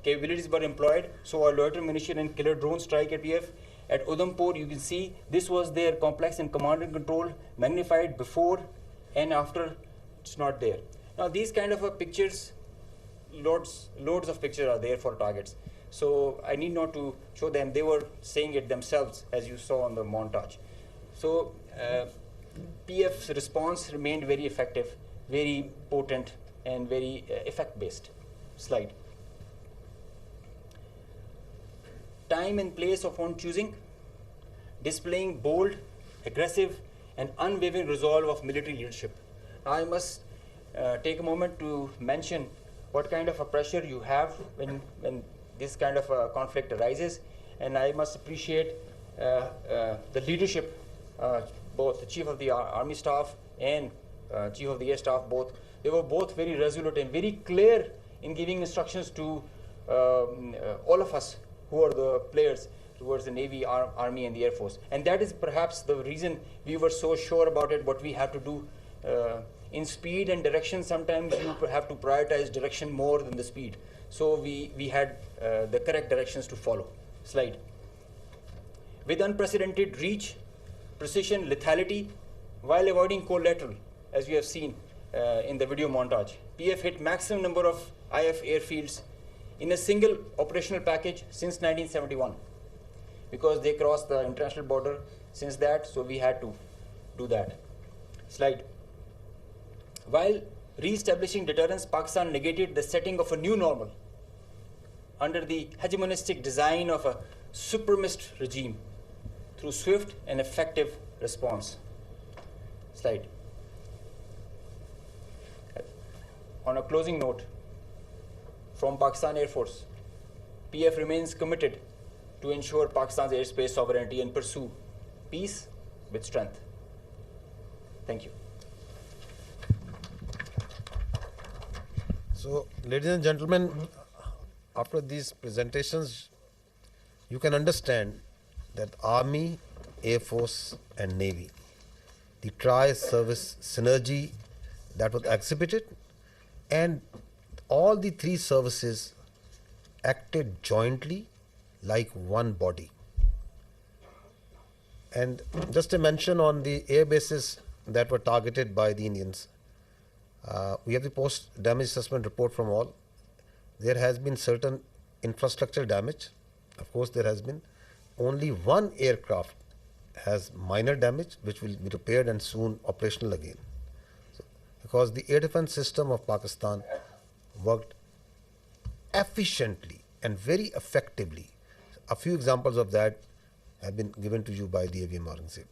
capabilities were employed. So our loiter munition and killer drone strike at PF. At Udhampur, you can see this was their complex and command and control, magnified before and after. It's not there. Now these kind of pictures, loads of pictures are there for targets. So I need not to show them. They were saying it themselves, as you saw on the montage. So PF's response remained very effective, very potent, and very effect-based. Slide. Time and place of own choosing, displaying bold, aggressive, and unwavering resolve of military leadership. Now I must take a moment to mention what kind of a pressure you have when this kind of a conflict arises, and I must appreciate the leadership, both the Chief of the Army Staff and Chief of the Air Staff, both. They were both very resolute and very clear in giving instructions to all of us who are the players towards the Navy, Army, and the Air Force. And that is perhaps the reason we were so sure about it, what we have to do. In speed and direction, sometimes you have to prioritize direction more than the speed. So we had the correct directions to follow. Slide. With unprecedented reach, precision, lethality, while avoiding collateral, as we have seen in the video montage. PF hit maximum number of IF airfields in a single operational package since 1971, because they crossed the international border since that, so we had to do that. Slide. While re-establishing deterrence, Pakistan negated the setting of a new normal under the hegemonistic design of a supremacist regime through swift and effective response. Slide. On a closing note, from Pakistan Air Force, PF remains committed to ensure Pakistan's airspace sovereignty and pursue peace with strength. Thank you. So, ladies and gentlemen, after these presentations, you can understand that Army, Air Force, and Navy, the tri-service synergy that was exhibited, and all the three services acted jointly like one body. And just a mention on the air bases that were targeted by the Indians. We have the post-damage assessment report from all. There has been certain infrastructure damage. Of course, there has been. Only one aircraft has minor damage, which will be repaired and soon operational again. So, because the air defense system of Pakistan worked efficiently and very effectively. A few examples of that have been given to you by the AVM Aurangzeb.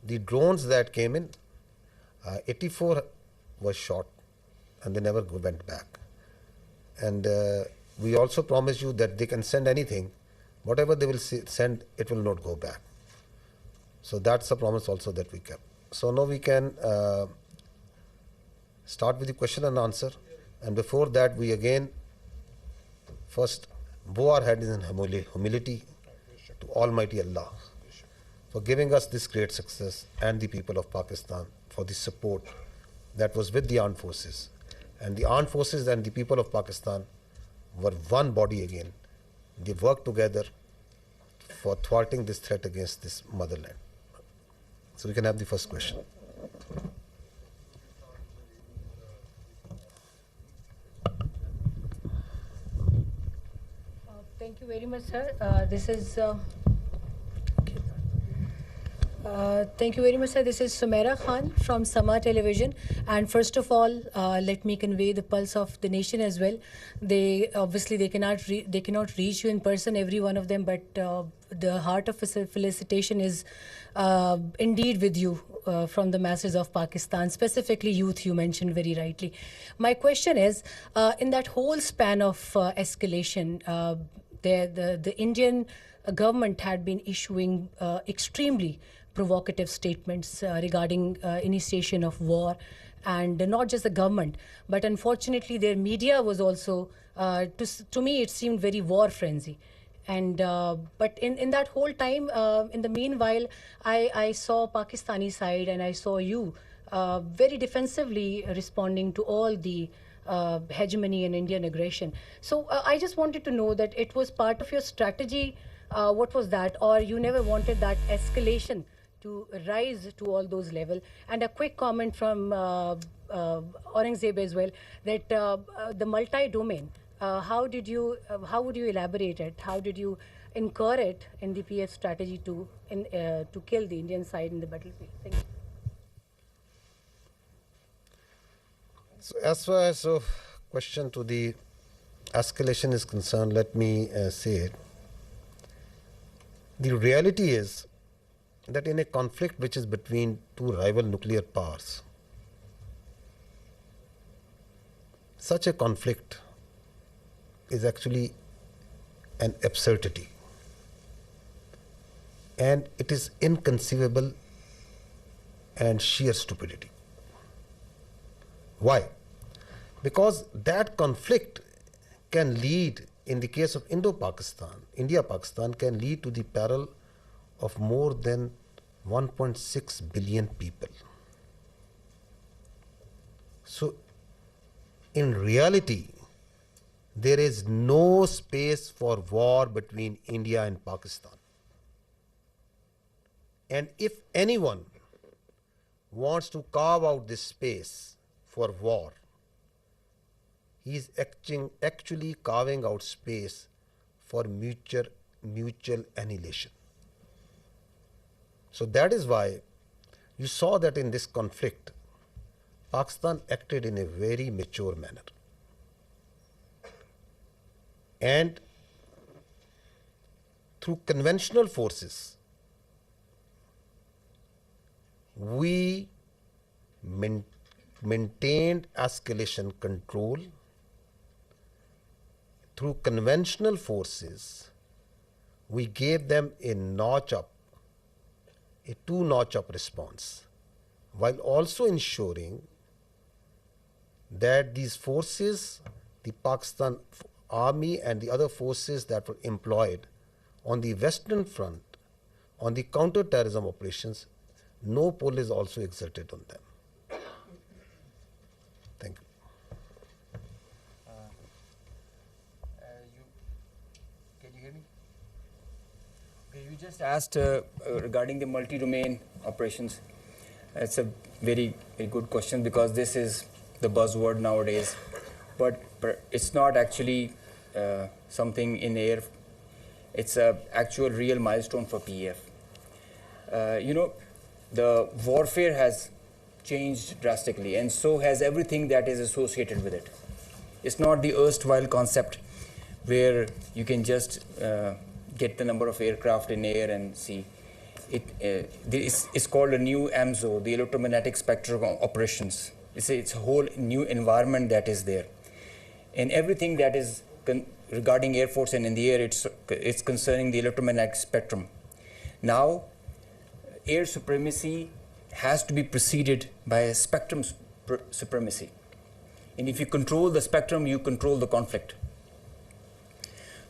The drones that came in, 84 was shot and they never went back. And we also promise you that they can send anything. Whatever they will send, it will not go back. So that's a promise also that we kept. So now we can start with the question and answer. And before that, we again first bow our heads in humility to Almighty Allah for giving us this great success, and the people of Pakistan for the support that was with the armed forces. And the armed forces and the people of Pakistan were one body again. They worked together for thwarting this threat against this motherland. So we can have the first question. Thank you very much, sir. Thank you very much, sir. This is Sumaira Khan from Sama Television. And first of all, let me convey the pulse of the nation as well. They cannot reach you in person, every one of them, but the heart of felicitation is indeed with you from the masses of Pakistan, specifically youth, you mentioned very rightly. My question is, in that whole span of escalation, the Indian government had been issuing extremely provocative statements regarding initiation of war, and not just the government, but unfortunately their media was also, to me it seemed very war frenzy. And but in that whole time, in the meanwhile, I saw Pakistani side and I saw you very defensively responding to all the hegemony and Indian aggression. So I just wanted to know that it was part of your strategy. What was that? Or you never wanted that escalation to rise to all those levels? And a quick comment from Aurangzeb as well, that the multi-domain, how would you elaborate it? How did you incur it in the PF strategy to kill the Indian side in the battlefield? Thank you. So as far as question to the escalation is concerned, let me say it. The reality is that in a conflict which is between two rival nuclear powers, such a conflict is actually an absurdity, and it is inconceivable and sheer stupidity. Why? Because that conflict can lead, in the case of Indo-Pakistan, India-Pakistan, can lead to the peril of more than 1.6 billion people. So, in reality, there is no space for war between India and Pakistan. And if anyone wants to carve out this space for war, he is actually carving out space for mutual annihilation. So that is why you saw that in this conflict, Pakistan acted in a very mature manner. And through conventional forces, we maintained escalation control. Through conventional forces, we gave them a two-notch up response, while also ensuring that these forces, the Pakistan Army and the other forces that were employed on the Western Front, on the counter-terrorism operations, no pull is also exerted on them. Thank you. Can you hear me? You just asked regarding the multi-domain operations. It's a very, very good question because this is the buzzword nowadays. But it's not actually something in air. It's an actual real milestone for PEF. You know, the warfare has changed drastically, and so has everything that is associated with it. It's not the erstwhile concept where you can just get the number of aircraft in air and see. It's called a new AMSO, the electromagnetic spectrum operations. It's a whole new environment that is there. And everything that is regarding Air Force and in the air, it's concerning the electromagnetic spectrum. Now, air supremacy has to be preceded by a spectrum supremacy. And if you control the spectrum, you control the conflict.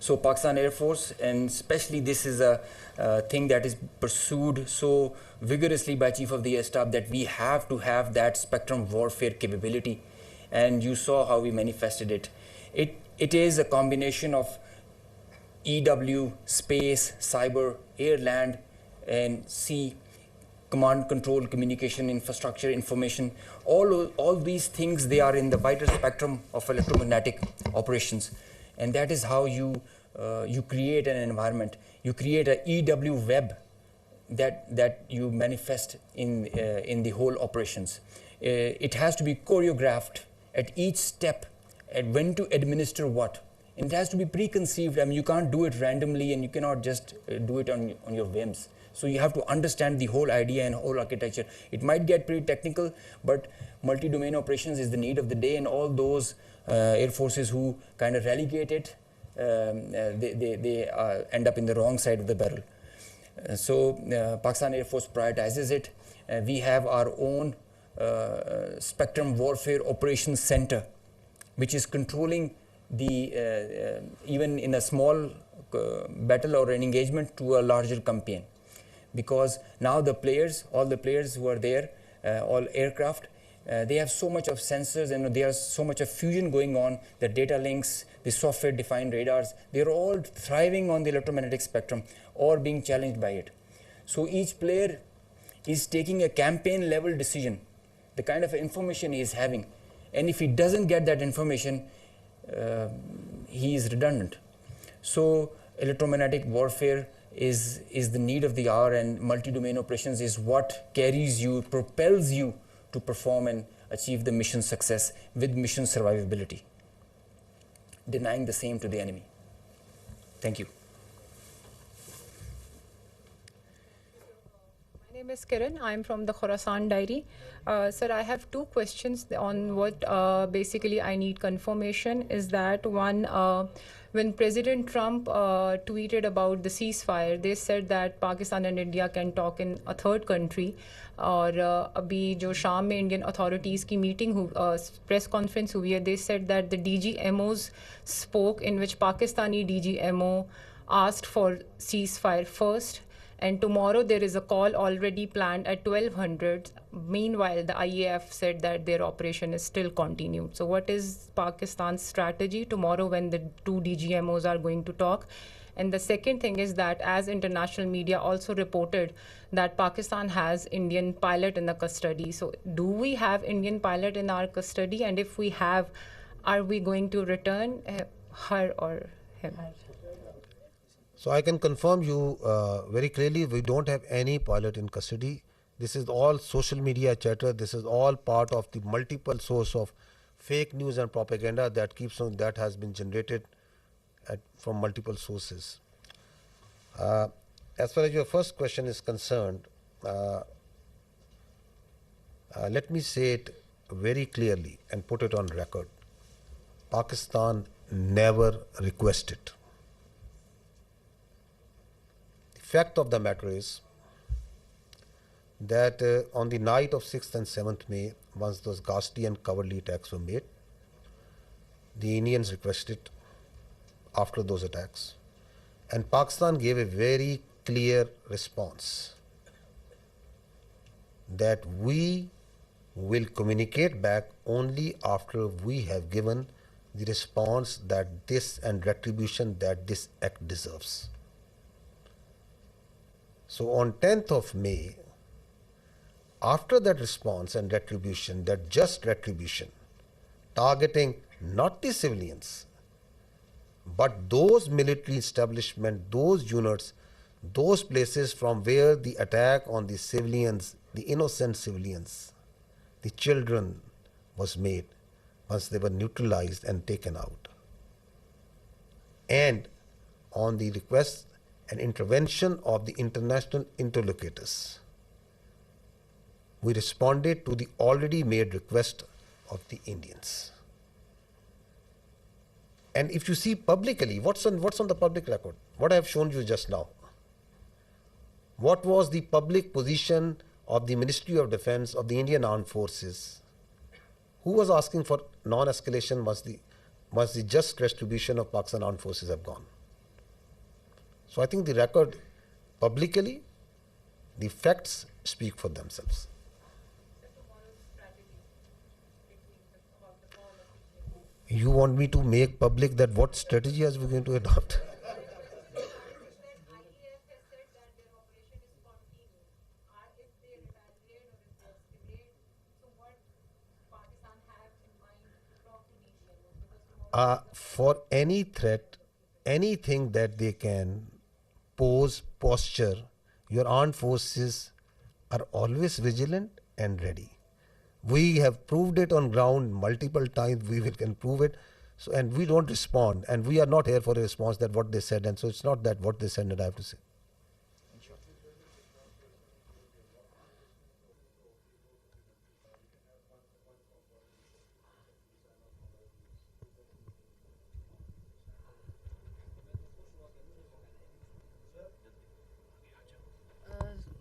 So Pakistan Air Force, and especially this is a thing that is pursued so vigorously by Chief of the Air Staff, that we have to have that spectrum warfare capability. And you saw how we manifested it. It is a combination of EW, space, cyber, air, land, and sea, command, control, communication, infrastructure, information. All these things, they are in the wider spectrum of electromagnetic operations. And that is how you create an environment. You create an EW web that you manifest in the whole operations. It has to be choreographed at each step, and when to administer what. And it has to be preconceived. I mean, you can't do it randomly, and you cannot just do it on your whims. So you have to understand the whole idea and whole architecture. It might get pretty technical, but multi-domain operations is the need of the day, and all those air forces who kind of relegate it, they end up in the wrong side of the barrel. So Pakistan Air Force prioritizes it. We have our own Spectrum Warfare Operations Center, which is controlling the even in a small battle or an engagement to a larger campaign. Because now all the players who are there, all aircraft, they have so much of sensors and there's so much of fusion going on, the data links, the software-defined radars, they're all thriving on the electromagnetic spectrum or being challenged by it. So each player is taking a campaign-level decision, the kind of information he is having. And if he doesn't get that information, he is redundant. So electromagnetic warfare is the need of the hour, and multi-domain operations is what carries you, propels you to perform and achieve the mission success with mission survivability, denying the same to the enemy. Thank you. My name is Kiran. I'm from the Khorasan Diary. Sir, I have two questions on what basically I need confirmation. Is that one, when President Trump tweeted about the ceasefire, they said that Pakistan and India can talk in a third country. और अभी जो शाम में Indian authorities की meeting press conference हुई है, they said that the DGMOs spoke in which Pakistani DGMO asked for ceasefire first, and tomorrow there is a call already planned at 1200. Meanwhile, the IAF said that their operation is still continued. So what is Pakistan's strategy tomorrow when the two DGMOs are going to talk? And the second thing is that as international media also reported that Pakistan has Indian pilot in the custody. So do we have Indian pilot in our custody? And if we have, are we going to return her or him? So I can confirm you very clearly, we don't have any pilot in custody. This is all social media chatter. This is all part of the multiple source of fake news and propaganda that keeps on, that has been generated from multiple sources. As far as your first question is concerned, let me say it very clearly and put it on record. Pakistan never requested. The fact of the matter is that on the night of 6th and 7th May, once those ghastly and cowardly attacks were made, the Indians requested after those attacks, and Pakistan gave a very clear response that we will communicate back only after we have given the response that this and retribution that this act deserves. So on 10th of May, after that response and retribution, that just retribution, targeting not the civilians, but those military establishments, those units, those places from where the attack on the civilians, the innocent civilians, the children was made, once they were neutralized and taken out. And on the request and intervention of the international interlocutors, we responded to the already made request of the Indians. And if you see publicly, what's on the public record? What I have shown you just now. What was the public position of the Ministry of Defense of the Indian Armed Forces? Who was asking for non-escalation once the just retribution of Pakistan Armed Forces have gone? So I think the record publicly, the facts speak for themselves. You want me to make public that what strategy are we going to adopt? For any threat, anything that they can pose, posture, your armed forces are always vigilant and ready. We have proved it on ground multiple times. We can prove it. So, and we don't respond. And we are not here for a response that what they said. And so it's not that what they said that I have to say.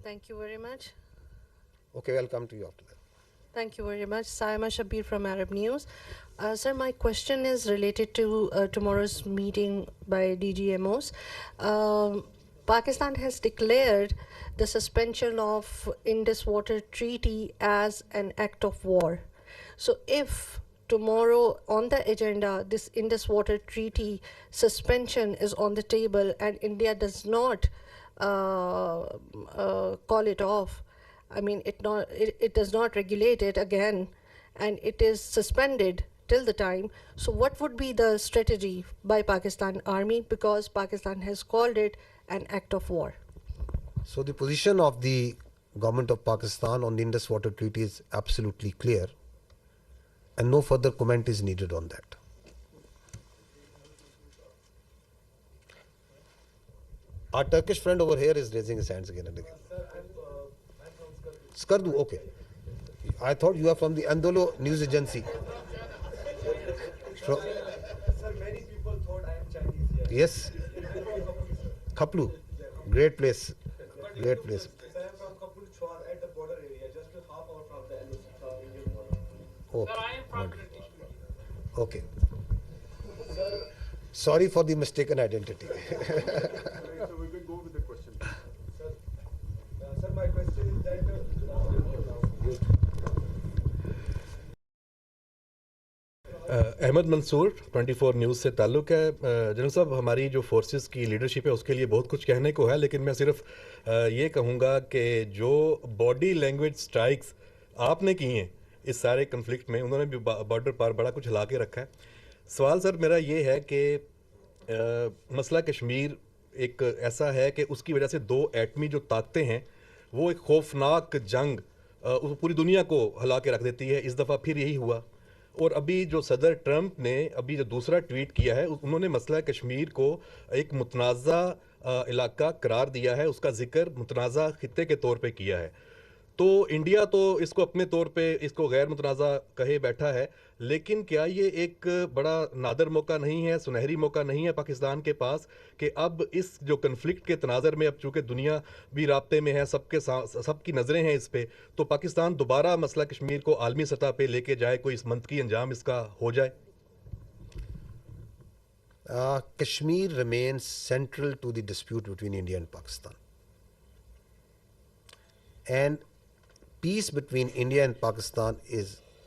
Thank you very much. Okay, I'll come to you after that. Thank you very much. Saima Shabir from Arab News. Sir, my question is related to tomorrow's meeting by DGMOs. Pakistan has declared the suspension of Indus Water Treaty as an act of war. So if tomorrow on the agenda, this Indus Water Treaty suspension is on the table and India does not call it off, I mean, it does not regulate it again, and it is suspended till the time. So what would be the strategy by Pakistan Army, because Pakistan has called it an act of war? So the position of the government of Pakistan on the Indus Water Treaty is absolutely clear, and no further comment is needed on that. Our Turkish friend over here is raising his hands again and again. Skardu, okay. I thought you are from the Andolo news agency. Sir, many people thought I am Chinese here. Yes. Khaplu, great place. Great place. I am from Khaplu Chwar at the border area, just a half hour from the Indian border. Okay. Sir, I am from okay. Sorry for the mistaken identity. So we can go with the question. Sir, my question is that Ahmed Mansoor 24 news से ताल्लुक़ है। General साहब, हमारी जो forces की leadership है उसके लिए बहुत कुछ कहने को है, लेकिन मैं सिर्फ ये कहूँगा कि जो बॉडी लैंग्वेज स्ट्राइक्स आपने की हैं इस सारे कन्फ्लिक्ट में, उन्होंने भी बॉर्डर पर बड़ा कुछ हिला के रखा है। सवाल सर मेरा ये है कि मसला कश्मीर एक ऐसा है कि उसकी वजह से दो एटमी जो ताकतें हैं वो एक खौफनाक जंग पूरी दुनिया को हिला के रख देती है। इस दफ़ा फिर यही हुआ, और अभी जो सदर ट्रंप ने अभी जो दूसरा ट्वीट किया है उन्होंने मसला कश्मीर को एक मुतनाज़ा इलाका करार दिया है, उसका जिक्र मुतनाज़ा खित्ते के तौर पे किया है। तो इंडिया तो इसको अपने तौर पे इसको गैर मुतनाज़ा कहे बैठा है, लेकिन क्या ये एक बड़ा नादर मौका नहीं है, सुनहरी मौका नहीं है पाकिस्तान के पास कि अब इस जो कन्फ्लिक्ट के तनाज़र में अब चूँकि दुनिया भी राब्ते में है, सबकी नज़रें हैं इस पे, तो पाकिस्तान दोबारा मसला कश्मीर को आलमी सतह पे लेके जाए, कोई इस मंतकी अंजाम इसका हो जाए? Kashmir remains central to the dispute between India and Pakistan. And peace between India and Pakistan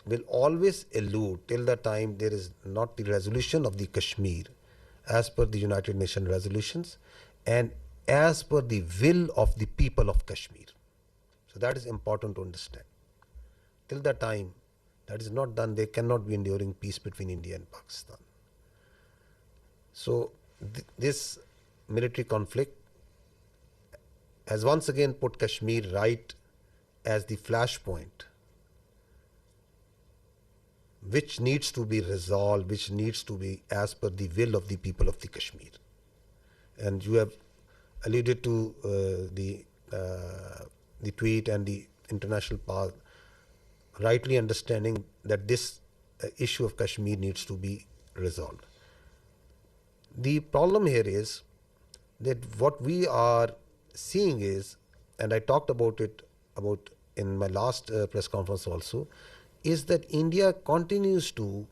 will always elude till the time there is not the resolution of the Kashmir as per the United Nations resolutions, and as per the will of the people of Kashmir. So that is important to understand. Till that time that is not done, there cannot be enduring peace between India and Pakistan. So this military conflict has once again put Kashmir right as the flashpoint, which needs to be resolved, which needs to be as per the will of the people of the Kashmir. And you have alluded to the tweet and the international power, rightly understanding that this issue of Kashmir needs to be resolved. The problem here is that what we are seeing is, and I talked about it in my last press conference also, is that India continues to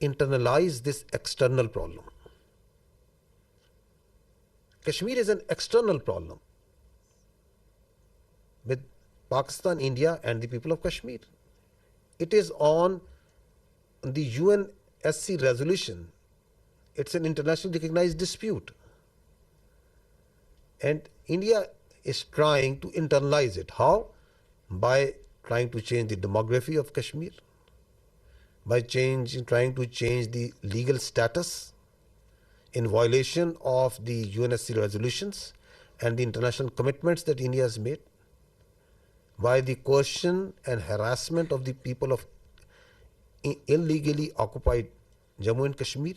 internalize this external problem. Kashmir is an external problem with Pakistan, India and the people of Kashmir. It is on the UNSC resolution. It's an internationally recognized dispute. And India is trying to internalize it. How? By trying to change the demography of Kashmir, by trying to change the legal status in violation of the UNSC resolutions and the international commitments that India has made, by the coercion and harassment of the people of illegally occupied Jammu and Kashmir,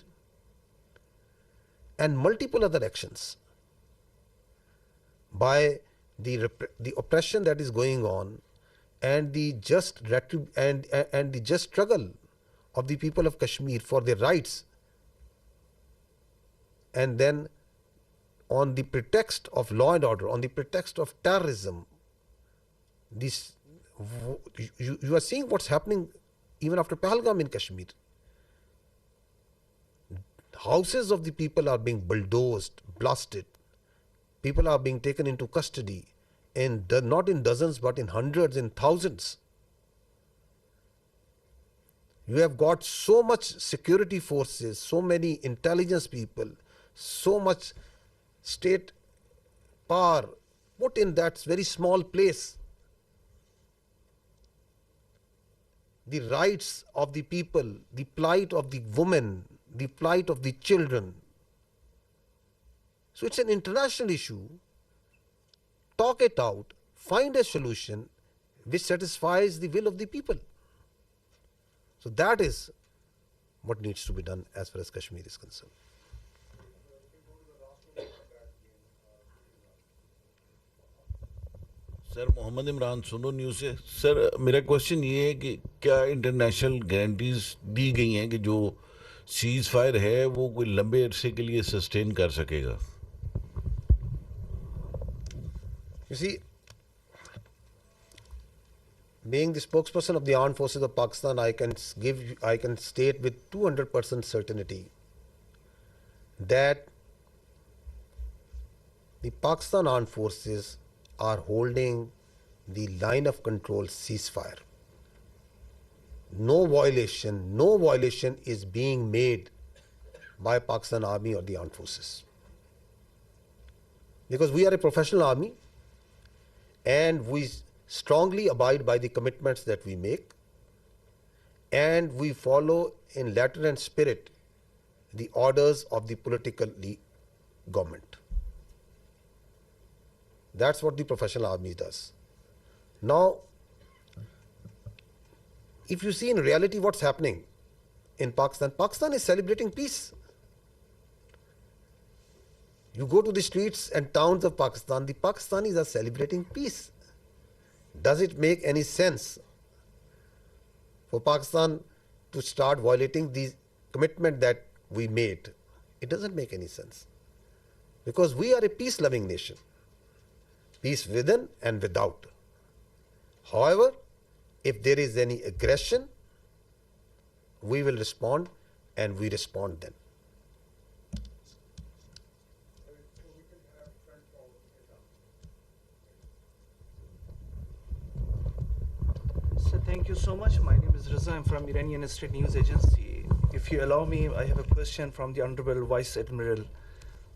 and multiple other actions, by the oppression that is going on and the just struggle of the people of Kashmir for their rights, and then on the pretext of law and order, on the pretext of terrorism, you are seeing what's happening even after Pahalgam in Kashmir. Houses of the people are being bulldozed, blasted. People are being taken into custody, and not in dozens but in hundreds and thousands. You have got so much security forces, so many intelligence people, so much state power put in that very small place. The rights of the people, the plight of the women, the plight of the children. So it's an international issue. Talk it out, find a solution which satisfies the will of the people. So that is what needs to be done as far as Kashmir is concerned. Sir Mohammed Imran सुनो news से। Sir मेरा question ये है कि क्या international guarantees दी गई हैं कि जो सीज फायर है वो कोई लंबे अरसे के लिए सस्टेन कर सकेगा? You see, being the spokesperson of the armed forces of Pakistan, I can state with 200% certainty that the Pakistan armed forces are holding the line of control ceasefire. No violation is being made by Pakistan Army or the armed forces. Because we are a professional army and we strongly abide by the commitments that we make, and we follow in letter and spirit the orders of the political government. That's what the professional army does. Now, if you see in reality what's happening in Pakistan, Pakistan is celebrating peace. You go to the streets and towns of Pakistan, the Pakistanis are celebrating peace. Does it make any sense for Pakistan to start violating the commitment that we made? It doesn't make any sense. Because we are a peace-loving nation. Peace within and without. However, if there is any aggression, we will respond, and we respond then. So thank you so much. My name is Raza. I'm from Iranian State News Agency. If you allow me, I have a question from the Honorable Vice Admiral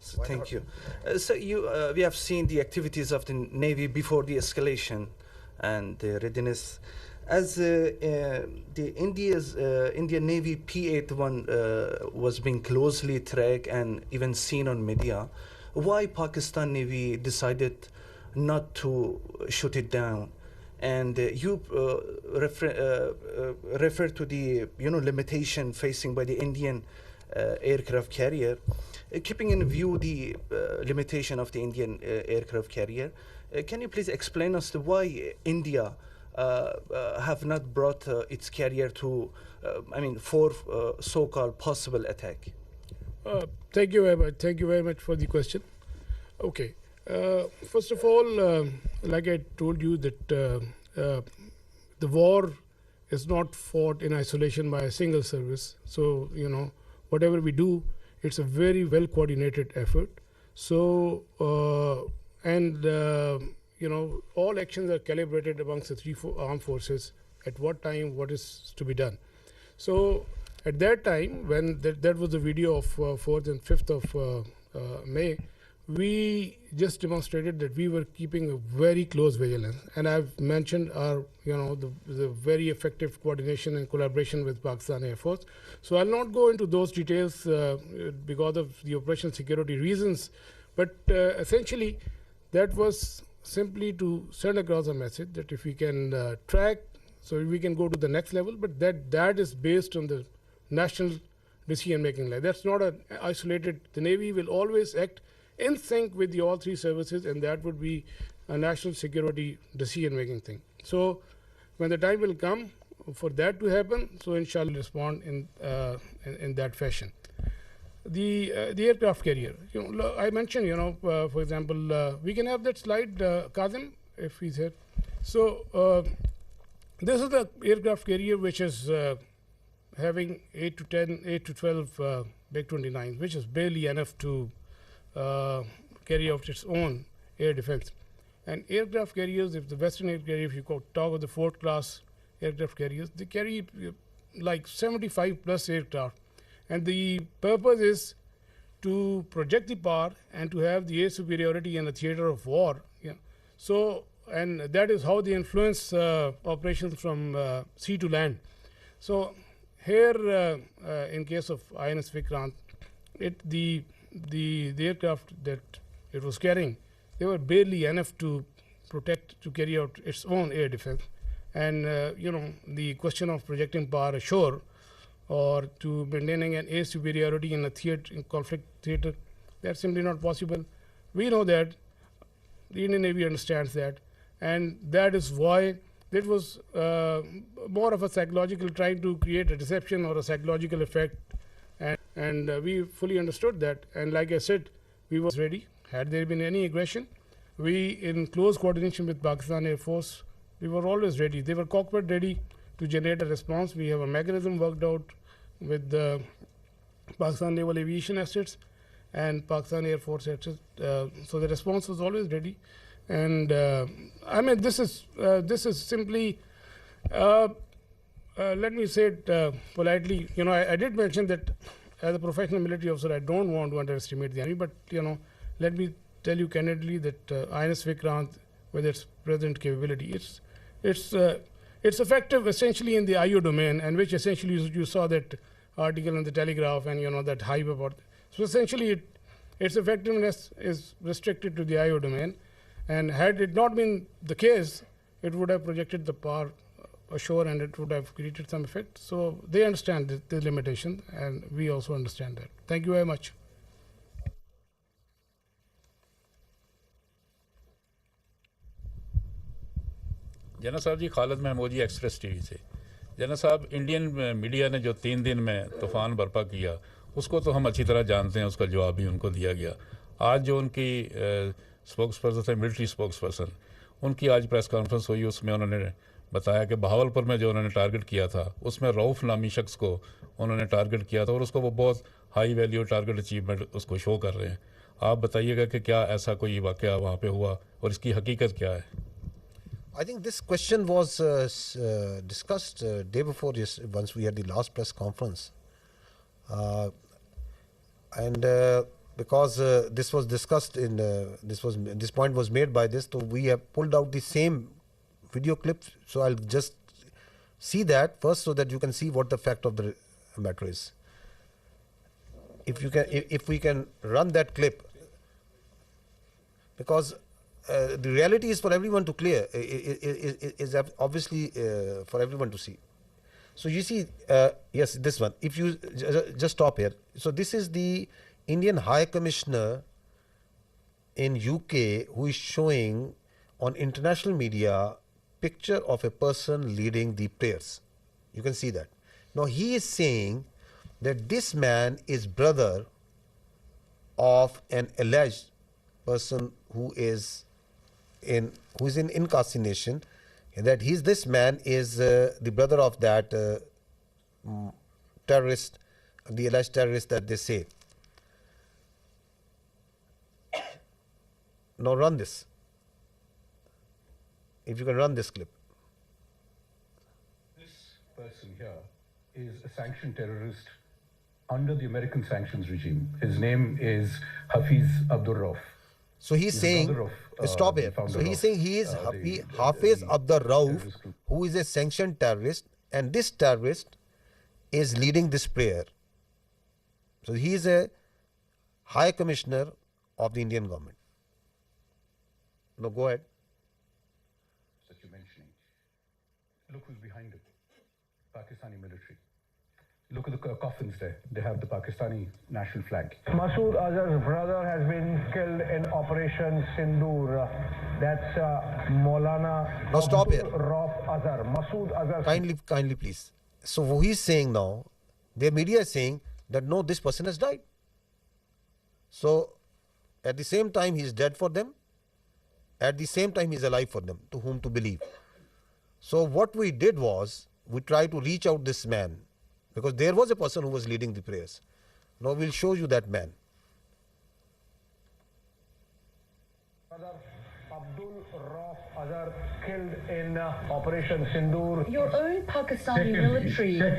So thank you. So we have seen the activities of the Navy before the escalation and the readiness. As the Indian Navy P-81 was being closely tracked and even seen on media, why Pakistan Navy decided not to shoot it down? And you refer to the limitation facing by the Indian aircraft carrier. Keeping in view the limitation of the Indian aircraft carrier, can you please explain us why India have not brought its carrier to, for so-called possible attack? Thank you very much. Thank you very much for the question. Okay. First of all, like I told you that the war is not fought in isolation by a single service. So, whatever we do, it's a very well coordinated effort. So, all actions are calibrated amongst the three armed forces at what time, what is to be done. So, at that time, when that was the video of 4th and 5th of May, we just demonstrated that we were keeping a very close vigilance. And I've mentioned our, the very effective coordination and collaboration with Pakistan Air Force. So I'll not go into those details because of the operational security reasons. But essentially, that was simply to send across a message that if we can track, so we can go to the next level, but that is based on the national decision-making. That's not an isolated. The Navy will always act in sync with the all three services, and that would be a national security decision-making thing. So when the time will come for that to happen, so inshallah respond in that fashion. The aircraft carrier, I mentioned, for example, we can have that slide, Kazim, if he's here. So this is the aircraft carrier which is having 8 to 12 Big 29s, which is barely enough to carry out its own air defense. And aircraft carriers, if the Western air carrier, if you talk of the 4th class aircraft carriers, they carry like 75 plus aircraft. And the purpose is to project the power and to have the air superiority in a theater of war. Yeah. So, and that is how they influence operations from sea to land. So here, in case of INS Vikrant, the aircraft that it was carrying, they were barely enough to carry out its own air defense. And, the question of projecting power ashore or to maintaining an air superiority in a conflict theater, that's simply not possible. We know that, the Indian Navy understands that, and that is why it was more of a psychological, trying to create a deception or a psychological effect. And we fully understood that. And like I said, we were ready. Had there been any aggression, we, in close coordination with Pakistan Air Force, we were always ready. They were cockpit ready to generate a response. We have a mechanism worked out with the Pakistan Naval Aviation assets and Pakistan Air Force assets. So the response was always ready. And this is simply, let me say it politely. I did mention that as a professional military officer, I don't want to underestimate the enemy, but let me tell you candidly that INS Vikrant, with its present capability, it's effective essentially in the IO domain, and which essentially you saw that article in the Telegraph and that hype about. So essentially, its effectiveness is restricted to the IO domain, and had it not been the case, it would have projected the power ashore and it would have created some effect. So they understand the limitation, and we also understand that. Thank you very much. जना साहब जी, खालिद महमूद जी, express TV से। जना साहब, Indian media ने जो 3 दिन में तूफ़ान बर्पा किया, उसको तो हम अच्छी तरह जानते हैं, उसका जवाब भी उनको दिया गया। आज जो उनकी स्पोक्स पर्सन थे, मिलिट्री स्पोक्स पर्सन, उनकी आज प्रेस कॉन्फ्रेंस हुई, उसमें उन्होंने बताया कि बहावलपुर में जो उन्होंने टारगेट किया था, उसमें रऊफ़ नामी शख्स को उन्होंने टारगेट किया था, और उसको वो बहुत हाई वैल्यू टारगेट अचीवमेंट उसको शो कर रहे हैं। आप बताइएगा कि क्या ऐसा कोई वाक़या वहाँ पे हुआ और इसकी हकीकत क्या है? I think this question was discussed day before once we had the last press conference. And because this was discussed in this point was made by this, so we have pulled out the same video clips. So I'll just see that first, so that you can see what the fact of the matter is. If you can, if we can run that clip, because the reality is for everyone to clear, is obviously for everyone to see. So you see, yes, this one. If you just stop here. So this is the Indian High Commissioner in UK who is showing on international media picture of a person leading the prayers. You can see that. Now he is saying that this man is brother of an alleged person who is in incarceration, and that this man is the brother of that terrorist, the alleged terrorist that they say. Now run this. If you can run this clip. This person here is a sanctioned terrorist under the American sanctions regime. His name is Hafiz Abdur Rauf. So he's saying, stop here. So he's saying he is Hafiz Abdur Rauf, who is a sanctioned terrorist, and this terrorist is leading this prayer. So he is a High Commissioner of the Indian government. No, go ahead. That you're mentioning. Look who's behind it. Pakistani military. Look at the coffins there. They have the Pakistani national flag. Masood Azhar's brother has been killed in Operation Sindoor. That's Maulana. Now stop here. Rauf Azhar. Masood Azhar. Kindly, please. So what he's saying now, their media is saying that no, this person has died. So at the same time, he's dead for them. At the same time, he's alive for them, to whom to believe. So what we did was, we tried to reach out this man, because there was a person who was leading the prayers. Now we'll show you that man. Abdul Rauf Azhar killed in Operation Sindoor. Your own Pakistani military has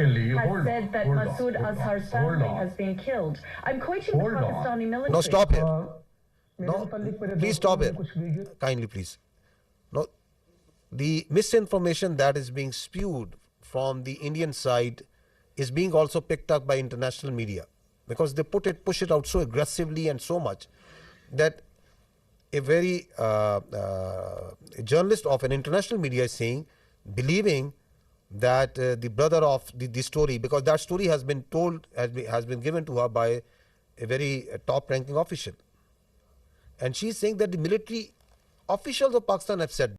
said that Masood Azhar's family has been killed. I'm quoting the Pakistani military. No, stop here. No, please stop here. Kindly, please. No, the misinformation that is being spewed from the Indian side is being also picked up by international media, because they push it out so aggressively and so much that a journalist of an international media is saying, believing that the brother of the story, because that story has been told, has been given to her by a very top-ranking official. And she's saying that the military officials of Pakistan have said